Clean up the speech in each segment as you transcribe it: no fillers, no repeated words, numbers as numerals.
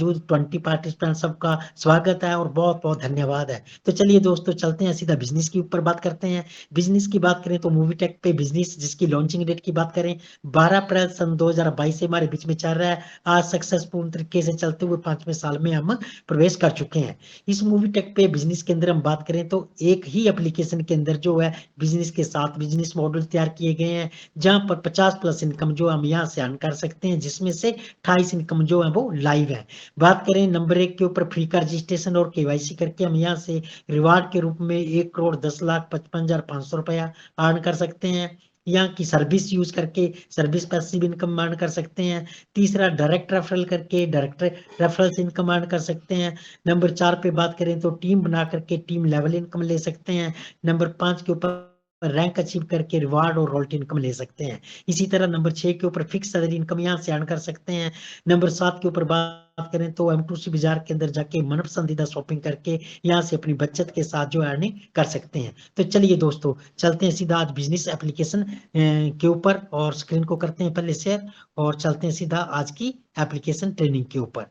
मौजूद 20 पार्टिसिपेंट सबका स्वागत है और बहुत-बहुत धन्यवाद है। तो चलिए दोस्तों चलते हैं सीधा बिज़नेस के ऊपर बात करते हैं। बिज़नेस की बात करें तो मूवी टेक पे बिज़नेस जिसकी लॉन्चिंग डेट की बात करें 12 अप्रैल सन 2022 से हमारे बीच में चल रहा है। आज सक्सेसफुल तरीके से चलते हुए 5वें साल में हम प्रवेश कर चुके हैं। इस मूवी टेक पे बिज़नेस के अंदर हम बात करें तो एक ही एप्लीकेशन के अंदर जो है बिज़नेस के 7 बिज़नेस मॉडल तैयार किए गए हैं, जहाँ पर 50 प्लस इनकम जो हम यहाँ से अर्न कर सकते हैं, जिसमें से 28 इनकम जो है वो लाइव है। बात करें नंबर 1 के ऊपर फ्री का रजिस्ट्रेशन और केवाईसी करके हम यहाँ से रिवार्ड के रूप में 1,10,55,500 रुपया अर्न कर सकते हैं। यहाँ की सर्विस यूज करके सर्विस पैसिव इनकम अर्न कर सकते हैं। तीसरा डायरेक्ट रेफरल करके डायरेक्ट रेफरल से इनकम अर्न कर सकते हैं। नंबर 4 पे बात करें तो टीम बना करके टीम लेवल इनकम ले सकते हैं। नंबर 5 के ऊपर रैंक अचीव करके रिवार्ड और रॉयल्टी इनकम ले सकते हैं। इसी तरह नंबर 6 के ऊपर फिक्स सैलरी इनकम यहाँ से अर्न कर सकते हैं। नंबर 7 के ऊपर बात करें तो M2C बाजार के अंदर जाके मन पसंदीदा शॉपिंग करके यहाँ से अपनी बचत के साथ जो अर्निंग कर सकते हैं। तो चलिए दोस्तों चलते हैं सीधा आज बिजनेस एप्लीकेशन के ऊपर और स्क्रीन को करते हैं पहले शेयर और चलते हैं सीधा आज की एप्लीकेशन ट्रेनिंग के ऊपर।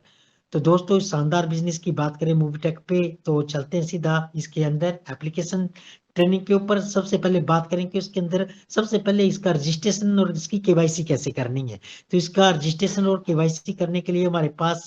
तो दोस्तों इस शानदार बिजनेस की बात करें मूवी टेक पे तो चलते हैं सीधा इसके अंदर एप्लीकेशन ट्रेनिंग के ऊपर। सबसे पहले बात करें कि उसके अंदर सबसे पहले इसका रजिस्ट्रेशन और इसकी केवाईसी कैसे करनी है। तो इसका रजिस्ट्रेशन और केवाईसी करने के लिए हमारे पास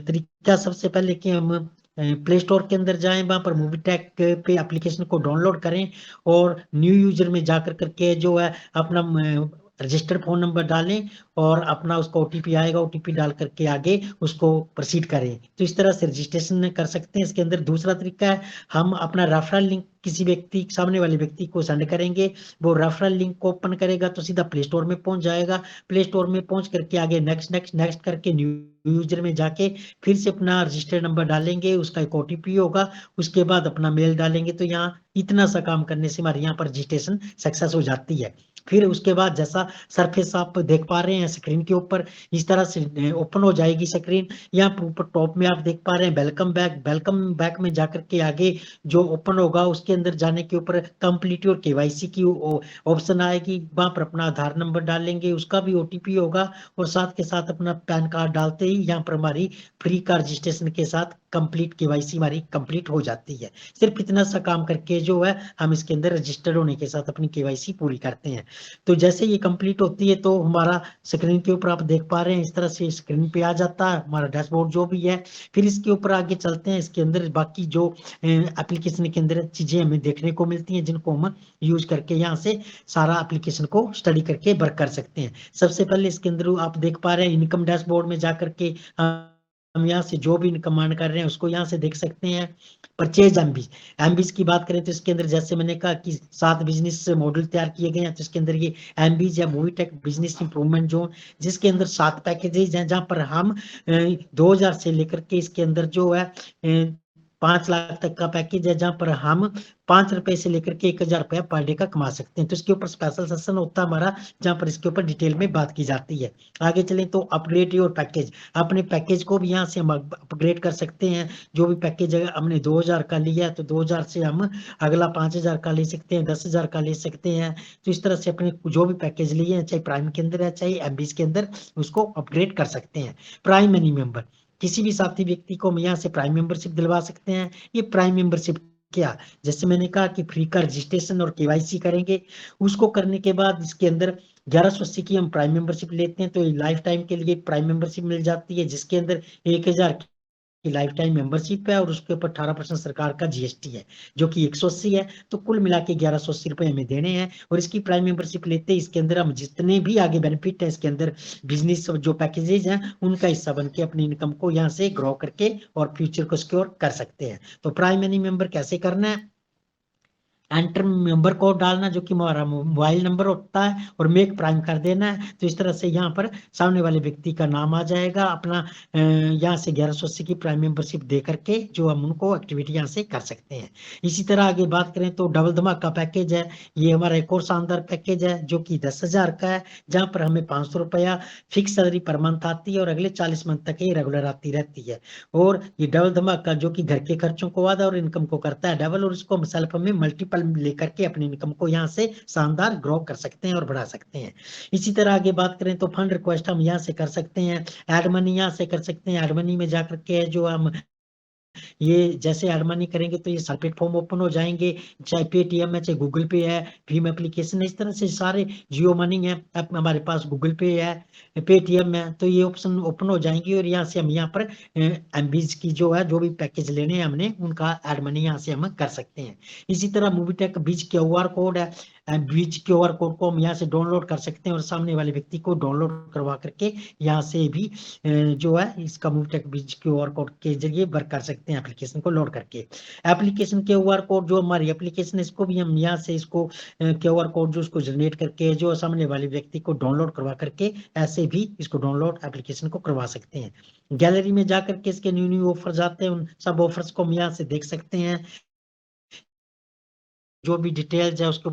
तरीका सबसे पहले कि हम प्ले स्टोर के अंदर जाएं, वहां पर मूवी टेक पे एप्लीकेशन को डाउनलोड करें और न्यू यूजर में जाकर करके जो है अपना रजिस्टर्ड फोन नंबर डालें और अपना उसको ओटीपी आएगा, ओटीपी डाल करके आगे उसको प्रोसीड करें। तो इस तरह से रजिस्ट्रेशन कर सकते हैं। इसके अंदर दूसरा तरीका है हम अपना रेफरल लिंक किसी व्यक्ति सामने वाले व्यक्ति को सेंड करेंगे, वो रेफरल लिंक को ओपन करेगा तो सीधा प्ले स्टोर में पहुंच जाएगा। प्ले स्टोर में पहुंच करके आगे नेक्स्ट नेक्स्ट नेक्स्ट करके न्यू यूजर में जाके फिर से अपना रजिस्टर्ड नंबर डालेंगे, उसका एक ओटीपी होगा, उसके बाद अपना मेल डालेंगे। तो यहाँ इतना सा काम करने से हमारे यहाँ पर रजिस्ट्रेशन सक्सेस हो जाती है। फिर उसके बाद जैसा सरफेस आप देख पा रहे हैं स्क्रीन के ऊपर इस तरह से ओपन हो जाएगी स्क्रीन। यहाँ पर ऊपर टॉप में आप देख पा रहे हैं वेलकम बैक। वेलकम बैक में जाकर के आगे जो ओपन होगा उसके अंदर जाने के ऊपर कंप्लीट और केवाईसी की ऑप्शन आएगी, वहां पर अपना आधार नंबर डालेंगे, उसका भी ओटीपी होगा और साथ के साथ अपना पैन कार्ड डालते ही यहाँ पर हमारी फ्री का रजिस्ट्रेशन के साथ कंप्लीट केवाईसी हमारी कंप्लीट हो जाती है। सिर्फ इतना सा काम करके जो है हम इसके अंदर रजिस्टर्ड होने के साथ अपनी केवाईसी पूरी करते हैं। तो जैसे ये कंप्लीट होती है तो हमारा स्क्रीन के ऊपर आप देख पा रहे हैं इस तरह से स्क्रीन पे आ जाता है हमारा डैशबोर्ड जो भी है। फिर इसके ऊपर आगे चलते हैं। इसके अंदर बाकी जो एप्लीकेशन के अंदर चीजें हमें देखने को मिलती हैं जिनको हम यूज करके यहाँ से सारा एप्लीकेशन को स्टडी करके वर्क कर सकते हैं। सबसे पहले इसके अंदर आप देख पा रहे हैं इनकम डैशबोर्ड में जाकर के हम यहाँ से जो भी इनकम अर्न कर रहे हैं उसको यहाँ से देख सकते हैं। परचेज एमबी एमबीज की बात करें तो इसके अंदर जैसे मैंने कहा कि 7 बिजनेस मॉडल तैयार किए गए हैं, तो इसके अंदर ये एमबीज या movie tech business improvement zone जिसके अंदर 7 पैकेजेज हैं, जहां पर हम 2000 से लेकर के इसके अंदर जो है 5 लाख तक का पैकेज है, जहां पर हम 5 रुपए से लेकर के 1000 रुपया पर डे का कमा सकते हैं। तो इसके ऊपर स्पेशल सेशन होता है हमारा, जहां पर इसके ऊपर डिटेल में बात की जाती है। आगे चलें तो अपग्रेड योर पैकेज, अपने पैकेज को भी यहाँ से हम अपग्रेड कर सकते हैं। जो भी पैकेज हमने 2000 का लिया है तो 2000 से हम अगला 5000 का ले सकते हैं, 10,000 का ले सकते हैं। तो इस तरह से अपने जो भी पैकेज लिए हैं चाहे प्राइम के अंदर है चाहे एमबीज के अंदर, उसको अपग्रेड कर सकते हैं। प्राइम मनी मेंबर, किसी भी साथी व्यक्ति को हम यहाँ से प्राइम मेंबरशिप दिलवा सकते हैं। ये प्राइम मेंबरशिप क्या, जैसे मैंने कहा कि फ्री का रजिस्ट्रेशन और केवाईसी करेंगे, उसको करने के बाद इसके अंदर 1180 की हम प्राइम मेंबरशिप लेते हैं तो लाइफ टाइम के लिए प्राइम मेंबरशिप मिल जाती है, जिसके अंदर 1000 की लाइफ टाइम मेंबरशिप है और उसके ऊपर 18% सरकार का जीएसटी है जो कि 180 है। तो कुल मिला के 1180 रुपए हमें देने हैं और इसकी प्राइम मेंबरशिप लेते इसके अंदर हम जितने भी आगे बेनिफिट है इसके अंदर बिजनेस जो पैकेजेज हैं उनका हिस्सा बन के अपनी इनकम को यहाँ से ग्रो करके और फ्यूचर को सिक्योर कर सकते हैं। तो प्राइम मनी मेंबर कैसे करना है, एंटर मेंबर कोड डालना जो कि हमारा मोबाइल नंबर होता है और मेक प्राइम कर देना है। तो इस तरह से यहाँ पर सामने वाले व्यक्ति का नाम आ जाएगा, अपना यहाँ से 1180 की प्राइम मेंबरशिप दे करके जो हम उनको एक्टिविटी यहाँ से कर सकते हैं। इसी तरह आगे बात करें तो डबल धमाका पैकेज है, ये हमारा एक और शानदार पैकेज है जो कि 10,000 का है, जहाँ पर हमें 500 रुपया फिक्स सैलरी पर मंथ आती है और अगले 40 मंथ तक ये रेगुलर आती रहती है। और ये डबल धमाका जो कि घर के खर्चों को आधा और इनकम को करता है डबल, और इसको हम सेल्फ में मल्टीपल बल लेकर के अपनी इनकम को यहाँ से शानदार ग्रो कर सकते हैं और बढ़ा सकते हैं। इसी तरह आगे बात करें तो फंड रिक्वेस्ट हम यहाँ से कर सकते हैं, एड मनी यहाँ से कर सकते हैं। एड मनी में जाकर के जो हम ये जैसे एड मनी करेंगे तो ये सारे प्लेटफॉर्म ओपन हो जाएंगे, चाहे पेटीएम है, चाहे गूगल पे है, भीम एप्लीकेशन है, इस तरह से सारे, जियो मनी है, अब हमारे पास गूगल पे है, पेटीएम है, तो ये ऑप्शन ओपन हो जाएंगे और यहाँ से हम यहाँ पर एमबीज की जो है, जो भी पैकेज लेने हैं हमने, उनका एड मनी यहाँ से हम कर सकते हैं। इसी तरह मूवीटेक बीच क्यूआर कोड है, बीच क्यूआर कोड को हम यहाँ से डाउनलोड कर सकते हैं और सामने वाले व्यक्ति को डाउनलोड करवा करके यहाँ से भी जो है इसका मूवटेक बीच क्यूआर कोड के जरिए वर्क कर सकते हैं एप्लीकेशन को लोड करके। एप्लीकेशन क्यूआर कोड जो हमारी एप्लीकेशन है, इसको भी हम यहाँ से इसको क्यूआर कोड जो उसको जनरेट करके जो सामने वाले व्यक्ति को डाउनलोड करवा करके ऐसे भी इसको डाउनलोड एप्लीकेशन को करवा सकते हैं। गैलरी में जाकर के इसके न्यू न्यू ऑफर्स आते हैं, उन सब ऑफर्स को हम यहाँ से देख सकते हैं। जो भी डिटेल्स है उसको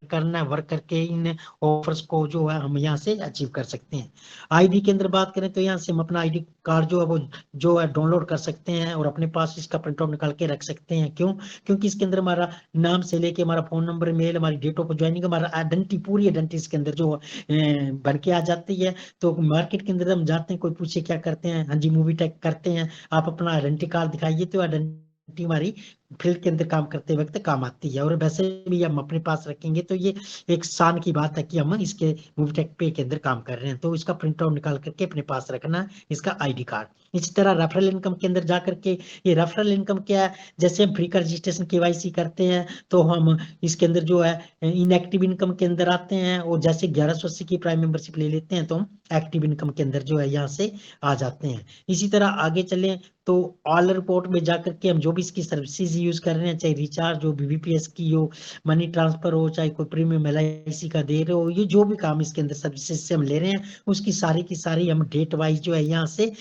करना है, वर्क करके इन ऑफर्स को जो है हम यहाँ से अचीव कर सकते हैं। आईडी के अंदर बात करें तो यहाँ से हम अपना आईडी कार्ड जो है वो जो है डाउनलोड कर सकते हैं और अपने पास इसका प्रिंट आउट निकाल के रख सकते हैं। क्यों? क्योंकि इसके अंदर हमारा नाम से लेके हमारा फोन नंबर, मेल, हमारी डेट ऑफ ज्वाइनिंग, हमारा आइडेंटिटी, पूरी आइडेंटिटी इसके अंदर जो बन के आ जाती है। तो मार्केट के अंदर हम जाते हैं, कोई पूछे क्या करते हैं, हाँ जी मूवी टेक करते हैं, आप अपना आइडेंटिटी कार्ड दिखाइए, तो आइडेंटिटी हमारी फील्ड के अंदर काम करते वक्त काम आती है। और वैसे भी हम अपने पास रखेंगे तो ये एक शान की बात है कि हम इसके मूवटेक पे के अंदर काम कर रहे हैं, तो इसका प्रिंट आउट निकाल करके अपने पास रखना, इसका आईडी कार्ड। इसी तरह रेफरल इनकम के अंदर जाकर के, ये रेफरल इनकम क्या है, जैसे हम फ्री का रजिस्ट्रेशन केवाईसी करते हैं तो हम इसके अंदर जो है इनएक्टिव इनकम के अंदर आते हैं, और जैसे 1180 की प्राइम मेंबरशिप ले लेते हैं तो हम एक्टिव इनकम के अंदर जो है यहाँ से आ जाते हैं। इसी तरह आगे चले तो ऑल रिपोर्ट में जाकर के हम जो भी इसकी सर्विसेज यूज कर रहे हैं, चाहे रिचार्ज हो, बीबीपीएस की हो, मनी ट्रांसफर हो, चाहे कोई प्रीमियम एलआईसी का दे रहे हो, ये जो भी काम इसके अंदर सर्विसेज से हम ले रहे हैं उसकी सारी की सारी हम डेट वाइज जो है यहाँ से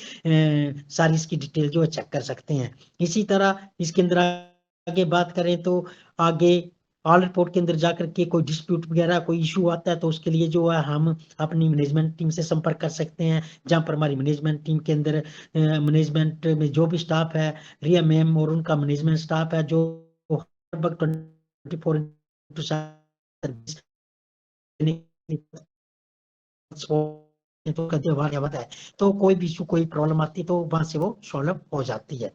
सारी इसकी डिटेल जो है चेक कर सकते हैं। इसी तरह इसके अंदर आगे बात करें तो आगे ऑल रिपोर्ट के अंदर जाकर के कोई डिस्प्यूट वगैरह कोई इशू आता है तो उसके लिए जो है हम अपनी मैनेजमेंट टीम से संपर्क कर सकते हैं, जहां पर हमारी मैनेजमेंट टीम के अंदर मैनेजमेंट में जो भी स्टाफ है, रिया मैम और उनका मैनेजमेंट स्टाफ है, जो लगभग 24/7 तो होता है, तो कोई भी इशू कोई प्रॉब्लम आती है तो वहां से वो सॉल्व हो जाती है।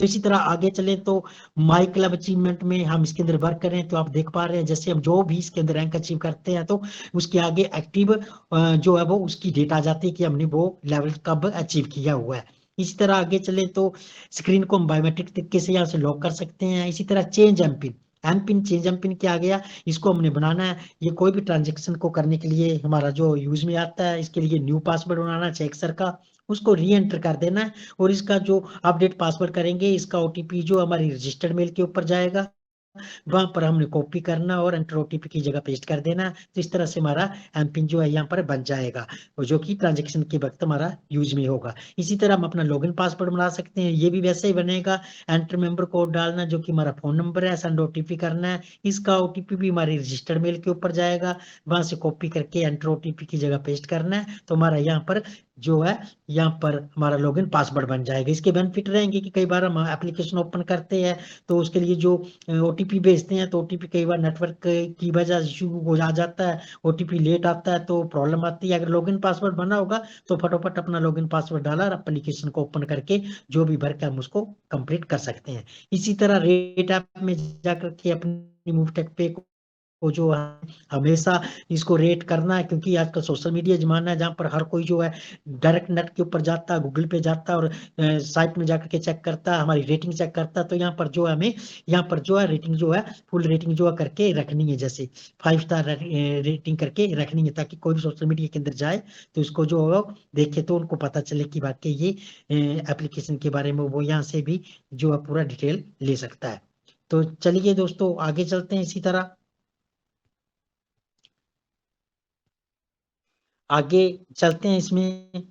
तो इसी तरह आगे चले तो माई क्लब अचीवमेंट में हम इसके अंदर वर्क करें तो आप देख पा रहे हैं, जैसे हम जो भी इसके अंदर रैंक अचीव करते हैं तो उसके आगे एक्टिव जो है वो उसकी डेट आ जाती है कि हमने वो लेवल कब अचीव किया हुआ है। इसी तरह आगे चले तो स्क्रीन को हम बायोमेट्रिक तरीके से यहाँ से लॉक कर सकते हैं। इसी तरह change MPIN, MPIN change MPIN क्या आ गया, इसको हमने बनाना है, ये कोई भी ट्रांजेक्शन को करने के लिए हमारा जो यूज में आता है, इसके लिए न्यू पासवर्ड बनाना चाहिए एक्सर का, उसको री एंटर कर देना है और इसका जो अपडेट पासवर्ड करेंगे इसका ओटीपी जो हमारी रजिस्टर्ड मेल के ऊपर जाएगा, वहां पर हमने कॉपी करना और एंटर ओटीपी की जगह पेस्ट कर देना। तो इस तरह से हमारा एमपिन जो है यहाँ पर बन जाएगा और जो कि ट्रांजेक्शन के वक्त हमारा यूज में होगा। इसी तरह हम अपना लॉगिन पासवर्ड बना सकते हैं, ये भी वैसे ही बनेगा, एंटर मेंबर कोड डालना जो कि हमारा फोन नंबर है, सेंड ओटीपी करना है, इसका ओटीपी भी हमारी रजिस्टर्ड मेल के ऊपर जाएगा, वहां से कॉपी करके एंटर ओटीपी की जगह पेस्ट करना है, तो हमारा यहाँ पर जो है यहाँ पर हमारा लॉगिन पासवर्ड बन जाएगा। इसके बेनिफिट रहेंगे कि कई बार हम एप्लीकेशन ओपन करते हैं तो उसके लिए जो ओटीपी भेजते हैं तो ओटीपी कई बार नेटवर्क की वजह से इशू हो जाता है, ओटीपी लेट आता है तो प्रॉब्लम आती है। अगर लॉगिन पासवर्ड बना होगा तो फटाफट अपना लॉगिन पासवर्ड डाला और एप्लीकेशन को ओपन करके जो भी वर्क है हम उसको कंप्लीट कर सकते हैं। इसी तरह रेट ऐप में जाकर के अपनी मूवटेक पे को जो है हमेशा इसको रेट करना है, क्योंकि आजकल सोशल मीडिया जमाना है जहां पर हर कोई जो है डायरेक्ट नेट के ऊपर जाता है, गूगल पे जाता है और साइट में जाकर के चेक करता है, हमारी रेटिंग चेक करता है। तो यहाँ पर जो है हमें यहाँ पर जो है रेटिंग जो है फुल रेटिंग जो है करके रखनी है, जैसे 5 स्टार रेटिंग करके रखनी है, ताकि कोई भी सोशल मीडिया के अंदर जाए तो इसको जो है देखे तो उनको पता चले कि वाकई ये एप्लीकेशन के बारे में वो यहाँ से भी जो है पूरा डिटेल ले सकता है। तो चलिए दोस्तों आगे चलते हैं। इसी तरह आगे चलते हैं, इसमें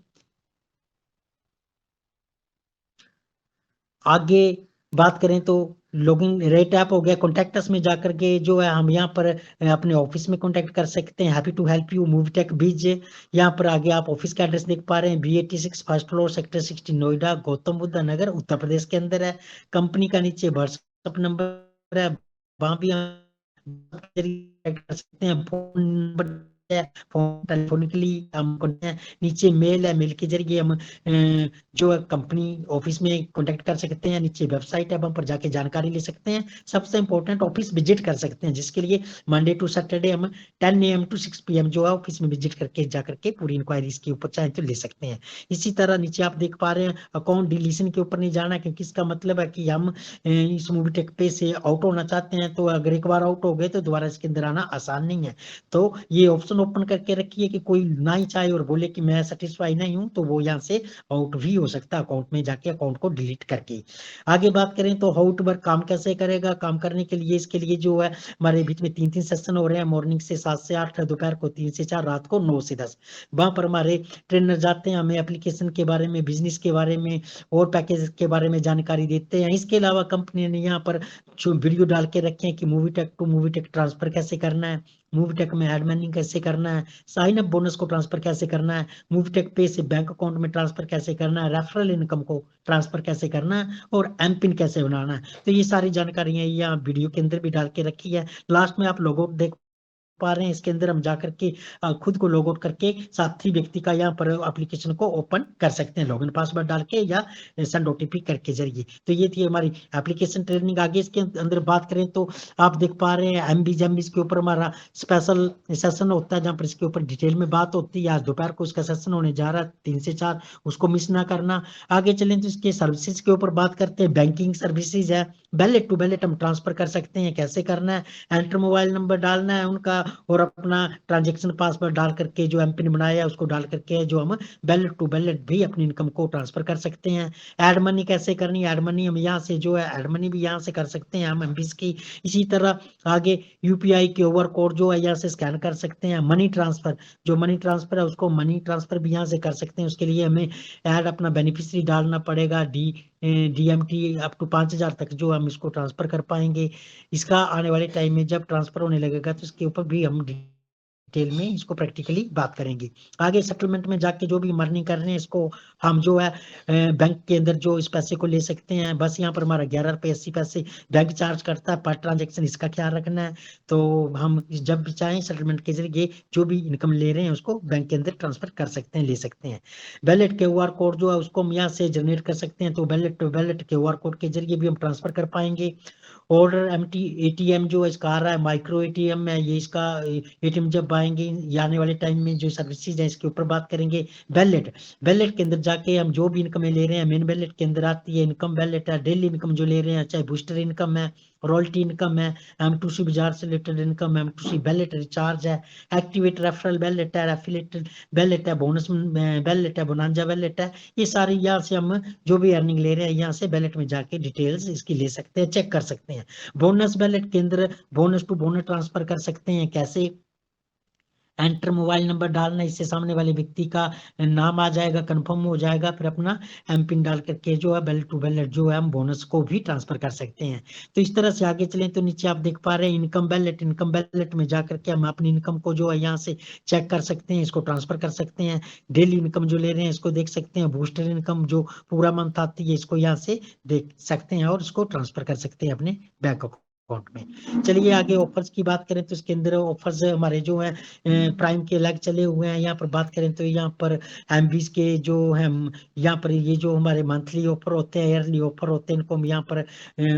आगे बात करें तो लॉगिन रेट ऐप हो गया, कॉन्टेक्ट में जाकर के जो है हम यहाँ पर अपने ऑफिस में कॉन्टेक्ट कर सकते हैं, हैप्पी टू हेल्प यू मूवटेक बीज। यहाँ पर आगे आप ऑफिस का एड्रेस देख पा रहे हैं, B86 first floor sector 60 Noida Gautam Buddh Nagar Uttar Pradesh के अंदर है। कंपनी का नीचे व्हाट्सएप नंबर है, वहां भी कर सकते हैं। फोन नंबर है, फोन टेलीफोनिकली हम नीचे मेल है, मेल के जरिए हम जो है कंपनी ऑफिस में कांटेक्ट कर सकते हैं। नीचे वेबसाइट है, हम पर जाके जानकारी ले सकते हैं। सबसे इंपॉर्टेंट ऑफिस विजिट कर सकते हैं, जिसके लिए मंडे टू सैटरडे हम 10 AM to 6 PM जो है ऑफिस में विजिट करके जा करके पूरी इंक्वायरीज के ऊपर चाहे तो ले सकते हैं। इसी तरह नीचे आप देख पा रहे हैं अकाउंट डिलीशन के ऊपर नहीं जाना, क्योंकि इसका मतलब है कि हम इस मूवी टेक पे से आउट होना चाहते हैं, तो अगर एक बार आउट हो गए तो दोबारा इसके अंदर आना आसान नहीं है। तो ये ऑप्शन ओपन करके रखिए कि कोई ना ही चाहे और बोले कि मैं सेटिस्फाई नहीं हूं, तो वो यहाँ से आउट भी हो सकता है अकाउंट में जाके, अकाउंट को डिलीट करके। आगे बात करें तो हाउ टू वर्क काम कैसे करेगा। काम करने के लिए इसके लिए जो है हमारे बीच में 3 सेशन हो रहे हैं, मॉर्निंग से 7 से 8, दोपहर को 3 से 4, रात को 9 से 10। वहां पर हमारे ट्रेनर जाते हैं, हमें एप्लीकेशन के बारे में, बिजनेस के बारे में और पैकेज के बारे में जानकारी देते हैं। इसके अलावा कंपनी ने यहाँ पर जो वीडियो डाल के रखे हैं कि movie tech to movie tech transfer कैसे करना है, मूवी टेक में एड मनी कैसे करना है, साइन अप बोनस को ट्रांसफर कैसे करना है, मूवी टेक पे से बैंक अकाउंट में ट्रांसफर कैसे करना है, रेफरल इनकम को ट्रांसफर कैसे करना है और एम पिन कैसे बनाना है। तो ये सारी जानकारियां यहाँ वीडियो के अंदर भी डाल के रखी है। लास्ट में आप लोगों देख पा रहे हैं, इसके अंदर हम जाकर के खुद को लॉग आउट करके साथी व्यक्ति का यहाँ पर एप्लीकेशन को ओपन कर सकते हैं, लॉगिन पासवर्ड डाल के या सेंड ओटीपी करके जरिए। तो ये थी हमारी एप्लीकेशन ट्रेनिंग। आगे इसके अंदर बात करें तो आप देख पा रहे हैं एमबीज के ऊपर हमारा स्पेशल सेशन होता है, जहाँ पर इसके ऊपर डिटेल में बात होती है। आज दोपहर को उसका सेशन होने जा रहा है 3 से 4, उसको मिस ना करना। आगे चलें तो इसके सर्विसेज के ऊपर बात करते हैं। बैंकिंग सर्विसेज है, बैलेट टू बैलेट हम ट्रांसफर कर सकते हैं, कैसे करना है, एंटर मोबाइल नंबर डालना है उनका और अपना ट्रांजेक्शन पासवर्ड डाल करके जो एमपिन बनाया है उसको डाल करके जो हम बैलेट टू बैलेट भी अपनी इनकम को ट्रांसफर कर सकते हैं। ऐड मनी कैसे करनी है, ऐड मनी हम यहाँ से जो है ऐड मनी भी यहाँ से कर सकते हैं हम एमपीस की। इसी तरह आगे यूपीआई के ओवर कोड जो है यहाँ से स्कैन कर सकते हैं। मनी ट्रांसफर, जो मनी ट्रांसफर है उसको मनी ट्रांसफर भी यहाँ से कर सकते हैं। उसके लिए हमें ऐड अपना बेनिफिशियरी डालना पड़ेगा, डीएमटी अप टू 5,000 तक जो हम इसको ट्रांसफर कर पाएंगे। इसका आने वाले टाइम में जब ट्रांसफर होने लगेगा तो इसके ऊपर भी हम डिटेल में इसको प्रैक्टिकली बात करेंगे। आगे सेटलमेंट में जाके जो भी अर्निंग कर रहे हैं इसको हम जो है बैंक के अंदर जो इस पैसे को ले सकते हैं। बस यहाँ पर हमारा 11 रुपये 80 पैसे बैंक चार्ज करता है पर ट्रांजेक्शन, इसका ख्याल रखना है। तो हम जब भी चाहें सेटलमेंट के जरिए जो भी इनकम ले रहे हैं उसको बैंक के अंदर ट्रांसफर कर सकते हैं, ले सकते हैं। वैलेट क्यूआर कोड जो है उसको हम यहाँ से जनरेट कर सकते हैं, तो वैलेट क्यूआर कोड के जरिए भी हम ट्रांसफर कर पाएंगे। ऑर्डर एमटी एटीएम जो इसका आ रहा है, माइक्रो एटीएम है ये, इसका एटीएम जब आएंगे ये आने वाले टाइम में जो सर्विसेज है इसके ऊपर बात करेंगे। वैलेट, वैलेट के अंदर जाके हम जो भी इनकम ले रहे हैं, मेन वैलेट के अंदर आती है इनकम वैलेट है, डेली इनकम जो ले रहे हैं, चाहे बूस्टर इनकम है, रॉयल्टी इनकम है, M2C बाजार से रिलेटेड इनकम है, M2C वैलेट रिचार्ज है, एक्टिवेट रेफरल वैलेट है, एफिलिएटेड वैलेट है, बोनस वैलेट है, बोनांजा वैलेट है। ये सारी यहाँ से हम जो भी अर्निंग ले रहे हैं यहाँ से वैलेट में जाके डिटेल्स इसकी ले सकते हैं, चेक कर सकते हैं। बोनस वैलेट के अंदर बोनस टू बोनस ट्रांसफर कर सकते हैं, कैसे, एंटर मोबाइल नंबर डालना, इससे सामने वाले व्यक्ति का नाम आ जाएगा, कंफर्म हो जाएगा, फिर अपना एम पिन डाल करके जो है बेल टू बेलेट जो है हम बोनस को भी ट्रांसफर कर सकते हैं। तो इस तरह से आगे चलें तो नीचे आप देख पा रहे हैं इनकम बैलेट, इनकम बैलेट में जाकर के हम अपनी इनकम को जो है यहाँ से चेक कर सकते हैं, इसको ट्रांसफर कर सकते हैं। डेली इनकम जो ले रहे हैं इसको देख सकते हैं, बूस्टर इनकम जो पूरा मंथ आती है इसको यहाँ से देख सकते हैं और इसको ट्रांसफर कर सकते हैं अपने बैंक अकाउंट में। चलिए आगे ऑफर्स की बात करें तो इसके अंदर ऑफर्स हमारे जो है प्राइम के अलग चले हुए हैं। यहाँ पर बात करें तो यहाँ पर एमबीज के जो है यहाँ पर ये जो हमारे मंथली ऑफर होते हैं, ईयरली ऑफर होते हैं, इनको हम यहाँ पर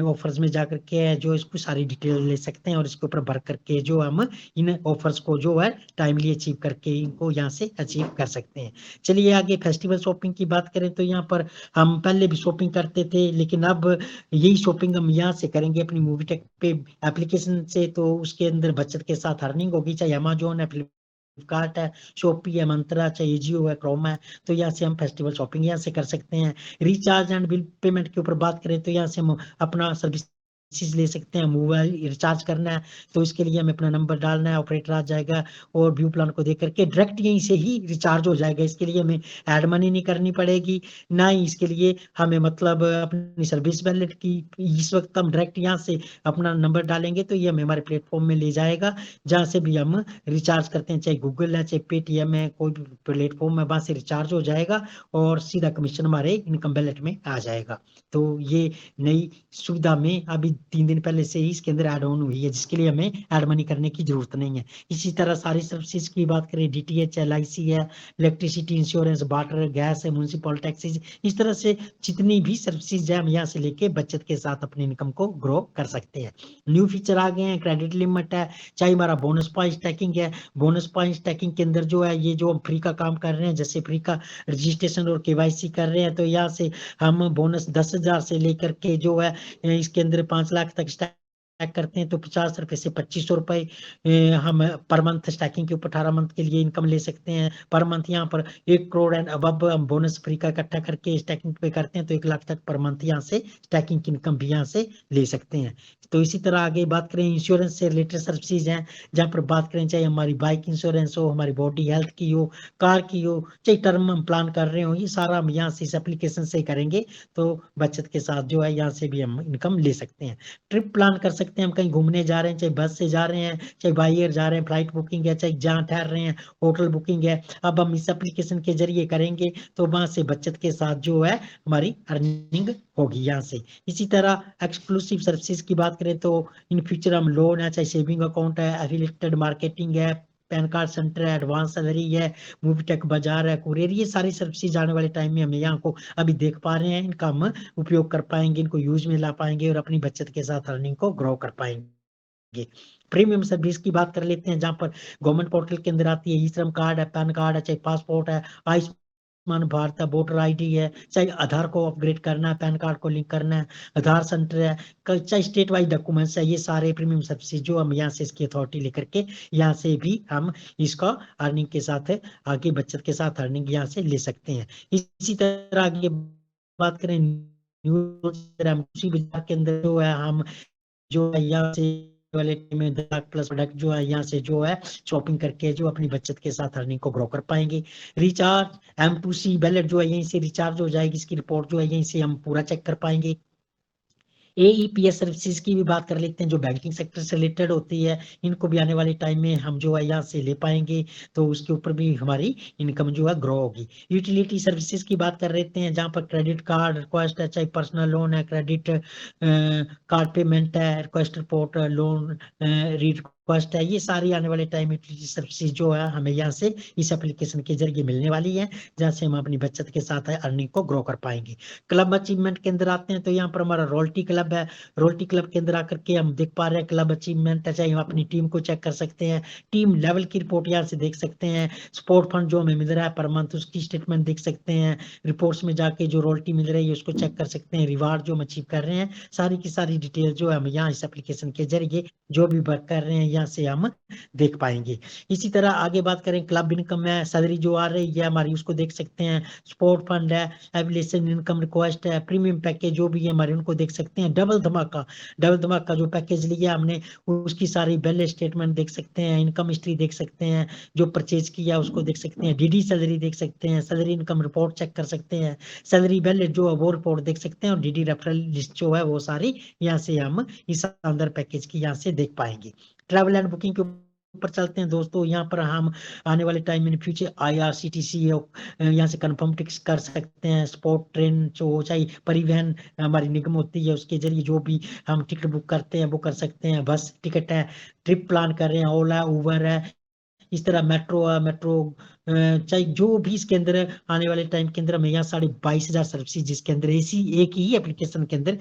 ऑफर्स में जाकर के जो इसको सारी डिटेल ले सकते हैं और इसके ऊपर भर करके जो हम इन ऑफर्स को जो है टाइमली अचीव करके इनको यहाँ से अचीव कर सकते हैं। चलिए आगे फेस्टिवल शॉपिंग की बात करें तो यहाँ पर हम पहले भी शॉपिंग करते थे, लेकिन अब यही शॉपिंग हम यहाँ से करेंगे अपनी मूवी टेक पे एप्लीकेशन से। तो उसके अंदर बचत के साथ अर्निंग होगी, चाहे अमेजोन है, फ्लिपकार्ट है, शॉपी है, मंत्रा, चाहे एजियो है, क्रोमा है। तो यहाँ से हम फेस्टिवल शॉपिंग यहाँ से कर सकते हैं। रिचार्ज एंड बिल पेमेंट के ऊपर बात करें तो यहाँ से हम अपना सर्विस चीज ले सकते हैं। मोबाइल रिचार्ज करना है तो इसके लिए हमें अपना नंबर डालना है, ऑपरेटर आ जाएगा और व्यू प्लान को देख करके डायरेक्ट यहीं से ही रिचार्ज हो जाएगा। इसके लिए हमें एड मनी नहीं करनी पड़ेगी, ना ही इसके लिए हमें मतलब अपनी सर्विस वैलेट की। इस वक्त हम डायरेक्ट यहाँ से अपना नंबर डालेंगे तो ये हमें हमारे प्लेटफॉर्म में ले जाएगा, जहाँ से भी हम रिचार्ज करते हैं, चाहे गूगल है, चाहे पेटीएम है, कोई भी प्लेटफॉर्म है, वहां से रिचार्ज हो जाएगा और सीधा कमीशन हमारे इनकम वैलेट में आ जाएगा। तो ये नई सुविधा में अभी 3 दिन पहले से ही इसके अंदर ऐड ऑन हुई है, जिसके लिए हमें ऐड मनी करने की जरूरत नहीं है। इसी तरह सारी सर्विसेज की बात करें, DTH है, LIC है, इलेक्ट्रिसिटी इंश्योरेंस, वाटर, गैस है, म्यूनसिपल टैक्सेज, इस तरह से जितनी भी सर्विसेज है हम यहाँ से लेके बचत के साथ अपनी इनकम को ग्रो कर सकते हैं। न्यू फीचर आ गए हैं, क्रेडिट लिमिट है, चाहे हमारा बोनस पॉइंट स्टैकिंग है। बोनस पॉइंट स्टैकिंग के अंदर जो है ये जो हम फ्री का काम कर रहे हैं, जैसे फ्री का रजिस्ट्रेशन और KYC कर रहे हैं, तो यहाँ से हम बोनस 10,000 से लेकर के जो है इसके अंदर 5 लाख तक स्टैक करते हैं, तो 50 रुपए से 2500 रुपए हम पर मंथ स्टैकिंग के ऊपर 18 मंथ के लिए इनकम ले सकते हैं। पर मंथ यहाँ पर 1 करोड़ एंड अब हम बोनस फ्री का इकट्ठा करके स्टैकिंग पे करते हैं, तो 1 लाख तक पर मंथ यहाँ से स्टैकिंग की इनकम भी यहाँ से ले सकते हैं। तो इसी तरह आगे बात करें, इंश्योरेंस से रिलेटेड सर्विसेज हैं, जहाँ पर बात करें चाहे हमारी बाइक इंश्योरेंस हो, हमारी बॉडी हेल्थ की हो, कार की हो, चाहे टर्म हम प्लान कर रहे हो, ये सारा हम यहाँ से इस एप्लीकेशन से करेंगे, तो बचत के साथ जो है यहाँ से भी हम इनकम ले सकते हैं। ट्रिप प्लान कर सकते हैं, हम कहीं घूमने जा रहे हैं, चाहे बस से जा रहे हैं, चाहे बाई एयर जा रहे हैं, फ्लाइट बुकिंग है, चाहे जहाँ ठहर रहे हैं होटल बुकिंग है, अब हम इस एप्लीकेशन के जरिए करेंगे, तो वहां से बचत के साथ जो है हमारी अर्निंग होगी यहाँ से। इसी तरह एक्सक्लूसिव सर्विसेज की बात करें तो इन फ्यूचर हम लोन है, चाहे सेविंग अकाउंट है, एफिलिएटेड मार्केटिंग है, पैन कार्ड सेंटर है, एडवांस सैलरी है, मूवी टेक बाजार है, कुरियर, ये सारी सर्विसेज आने वाले टाइम में हम यहाँ को अभी देख पा रहे हैं, इनका हम उपयोग कर पाएंगे, इनको यूज में ला पाएंगे और अपनी बचत के साथ अर्निंग को ग्रो कर पाएंगे। प्रीमियम सर्विस की बात कर लेते हैं, जहां पर गवर्नमेंट पोर्टल के अंदर आती है, ई श्रम कार्ड है, पैन कार्ड है, चाहे पासपोर्ट है, आयुष्मान भारत है, वोटर ID है, चाहे आधार को अपग्रेड करना है, पैन कार्ड को लिंक करना है, आधार सेंटर है, चाहे स्टेट वाइज डॉक्यूमेंट्स है, ये सारे प्रीमियम सर्विसेज जो हम यहाँ से इसकी अथॉरिटी लेकर के यहाँ से भी हम इसका अर्निंग के साथ आगे बचत के साथ अर्निंग यहाँ से ले सकते हैं। इसी तरह आगे बात करें उसी बाजार के अंदर जो है हम जो है यहाँ से वाले में 10 लाख प्लस प्रोडक्ट जो है यहाँ से जो है शॉपिंग करके जो अपनी बचत के साथ अर्निंग को ग्रो कर पाएंगे। रिचार्ज M2C वैलेट जो है यहीं से रिचार्ज हो जाएगी, इसकी रिपोर्ट जो है यहीं से हम पूरा चेक कर पाएंगे। AEPS सर्विसेज की भी बात कर लेते हैं, जो बैंकिंग सेक्टर से रिलेटेड होती है, इनको भी आने वाले टाइम में हम जो है यहाँ से ले पाएंगे, तो उसके ऊपर भी हमारी इनकम जो है ग्रो होगी। यूटिलिटी सर्विसेज की बात कर लेते हैं, जहाँ पर क्रेडिट कार्ड रिक्वेस्ट है, चाहे पर्सनल लोन है, क्रेडिट कार्ड पेमेंट है, रिक्वेस्ट रिपोर्ट, लोन रिक्वेस्ट है, ये सारी आने वाले टाइम यूटिलिटी सर्विसेज जो है हमें यहाँ से इस एप्लीकेशन के जरिए मिलने वाली है, जहाँ से हम अपनी बचत के साथ अर्निंग को ग्रो कर पाएंगे। क्लब अचीवमेंट के अंदर आते हैं, तो यहाँ पर हमारा रॉयल्टी क्लब है, रॉयल्टी क्लब के अंदर आकर के हम देख पा रहे हैं क्लब अचीवमेंट है, चाहे हम अपनी टीम को चेक कर सकते हैं, टीम लेवल की रिपोर्ट यहाँ से देख सकते हैं, स्पोर्ट फंड जो हमें मिल रहा है पर मंथ उसकी स्टेटमेंट देख सकते हैं, रिपोर्ट्स में जाके जो रॉयल्टी मिल रही है उसको चेक कर सकते हैं, रिवार्ड जो हम अचीव कर रहे हैं, सारी की सारी डिटेल जो है हम यहाँ इस एप्लीकेशन के जरिए जो भी वर्क कर रहे हैं यहाँ से हम देख पाएंगे। इसी तरह आगे बात करें, क्लब इनकम है, सैलरी जो आ रही है हमारी उसको देख सकते हैं, स्पोर्ट फंड है, एविलेशन इनकम रिक्वेस्ट है, प्रीमियम पैकेज जो भी है हमारे उनको देख सकते हैं, डबल धमाका जो पैकेज लिया हमने उसकी सारी बैलेंस स्टेटमेंट देख सकते हैं, इनकम हिस्ट्री देख सकते हैं, जो परचेज किया उसको देख सकते हैं, DD सैलरी देख सकते हैं, सैलरी इनकम रिपोर्ट चेक कर सकते हैं, सैलरी बैलेंस जो है वो रिपोर्ट देख सकते हैं, और DD रेफरल लिस्ट जो है वो सारी यहाँ से हम इस शानदार पैकेज की यहाँ से देख पाएंगे। ट्रैवल एंड बुकिंग के ऊपर चलते हैं दोस्तों, यहाँ पर हम आने वाले टाइम में फ्यूचर IRCTC यहाँ से कंफर्म टिकट कर सकते हैं, स्पोर्ट ट्रेन जो चाहे परिवहन हमारी निगम होती है उसके जरिए जो भी हम टिकट बुक करते हैं वो कर सकते हैं, बस टिकट है, ट्रिप प्लान कर रहे हैं, ओला उबर है, इस तरह मेट्रो चाहे जो भी इसके अंदर आने वाले टाइम के अंदर हमें यहाँ 22,500 सर्विसेज जिसके अंदर इसी एक ही एप्लीकेशन के अंदर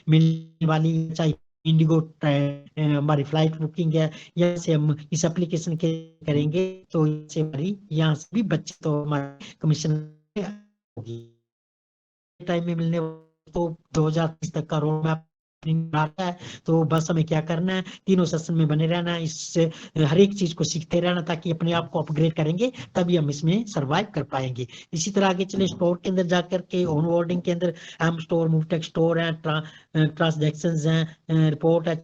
मिलने वाली, चाहे इंडिगो हमारी फ्लाइट बुकिंग है, यहाँ से हम इस एप्लीकेशन के करेंगे, तो इससे हमारी यहाँ से भी बच्चे तो हमारी कमीशन होगी टाइम में मिलने, तो 2030 तक का रोड मैप आता है, तो बस हमें क्या करना है, तीनों सेशन में बने रहना है, इससे हर एक चीज को सीखते रहना, ताकि अपने आप को अपग्रेड करेंगे तभी हम इसमें सरवाइव कर पाएंगे। इसी तरह आगे चले, स्टोर के अंदर जाकर के ऑन बोर्डिंग के अंदर एम स्टोर, मूवटेक स्टोर है, ट्रांसजेक्शन है, रिपोर्ट है,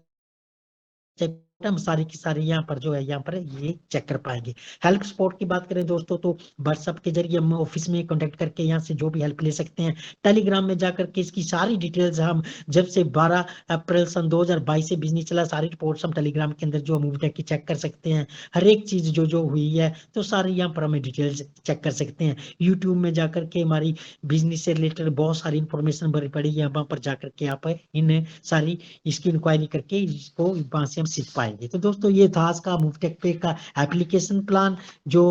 हम सारी की सारी यहाँ पर जो है यहाँ पर ये चेक कर पाएंगे। हेल्प सपोर्ट की बात करें दोस्तों तो व्हाट्सएप के जरिए हम ऑफिस में कांटेक्ट करके यहाँ से जो भी हेल्प ले सकते हैं। टेलीग्राम में जाकर के इसकी सारी डिटेल्स हम जब से 12 अप्रैल सन 2022 से बिजनेस चला, सारी रिपोर्ट्स हम टेलीग्राम के अंदर जो मूवी टेक की चेक कर सकते हैं। हर एक चीज जो जो हुई है तो सारी यहाँ पर हमें डिटेल्स चेक कर सकते हैं। यूट्यूब में जाकर के हमारी बिजनेस से रिलेटेड बहुत सारी इंफॉर्मेशन भरी पड़ी है, वहां पर जाकर के आप इन सारी इसकी इंक्वायरी करके इसको वहां से हम सीख पाएंगे। तो दोस्तों ये था आज का मूवटेक पे का एप्लीकेशन प्लान जो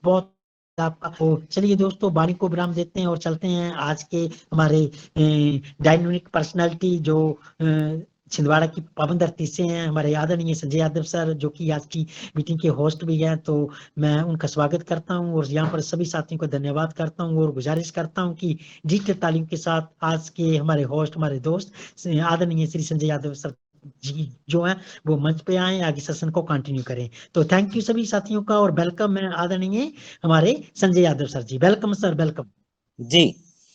बहुत आपका हो। चलिए दोस्तों वाणी को विराम देते हैं और चलते हैं आज के हमारे डायनामिक पर्सनालिटी जो छिंदवाड़ा की पावन धरती से हैं, हमारे आदरणीय संजय यादव सर, जो कि आज की मीटिंग के होस्ट भी हैं। तो मैं उनका स्वागत करता हूं और यहाँ पर सभी साथियों को धन्यवाद करता हूं और गुजारिश करता हूं कि डिजिटल तालीम के साथ आज के हमारे होस्ट, हमारे दोस्त आदरणीय श्री संजय यादव सर जी जो है वो मंच पे आए, आगे सेशन को कंटिन्यू करें। तो थैंक यू सभी साथियों का और वेलकम है आदरणीय हमारे Sanjay Yadav sir ji. Welcome sir, welcome ji.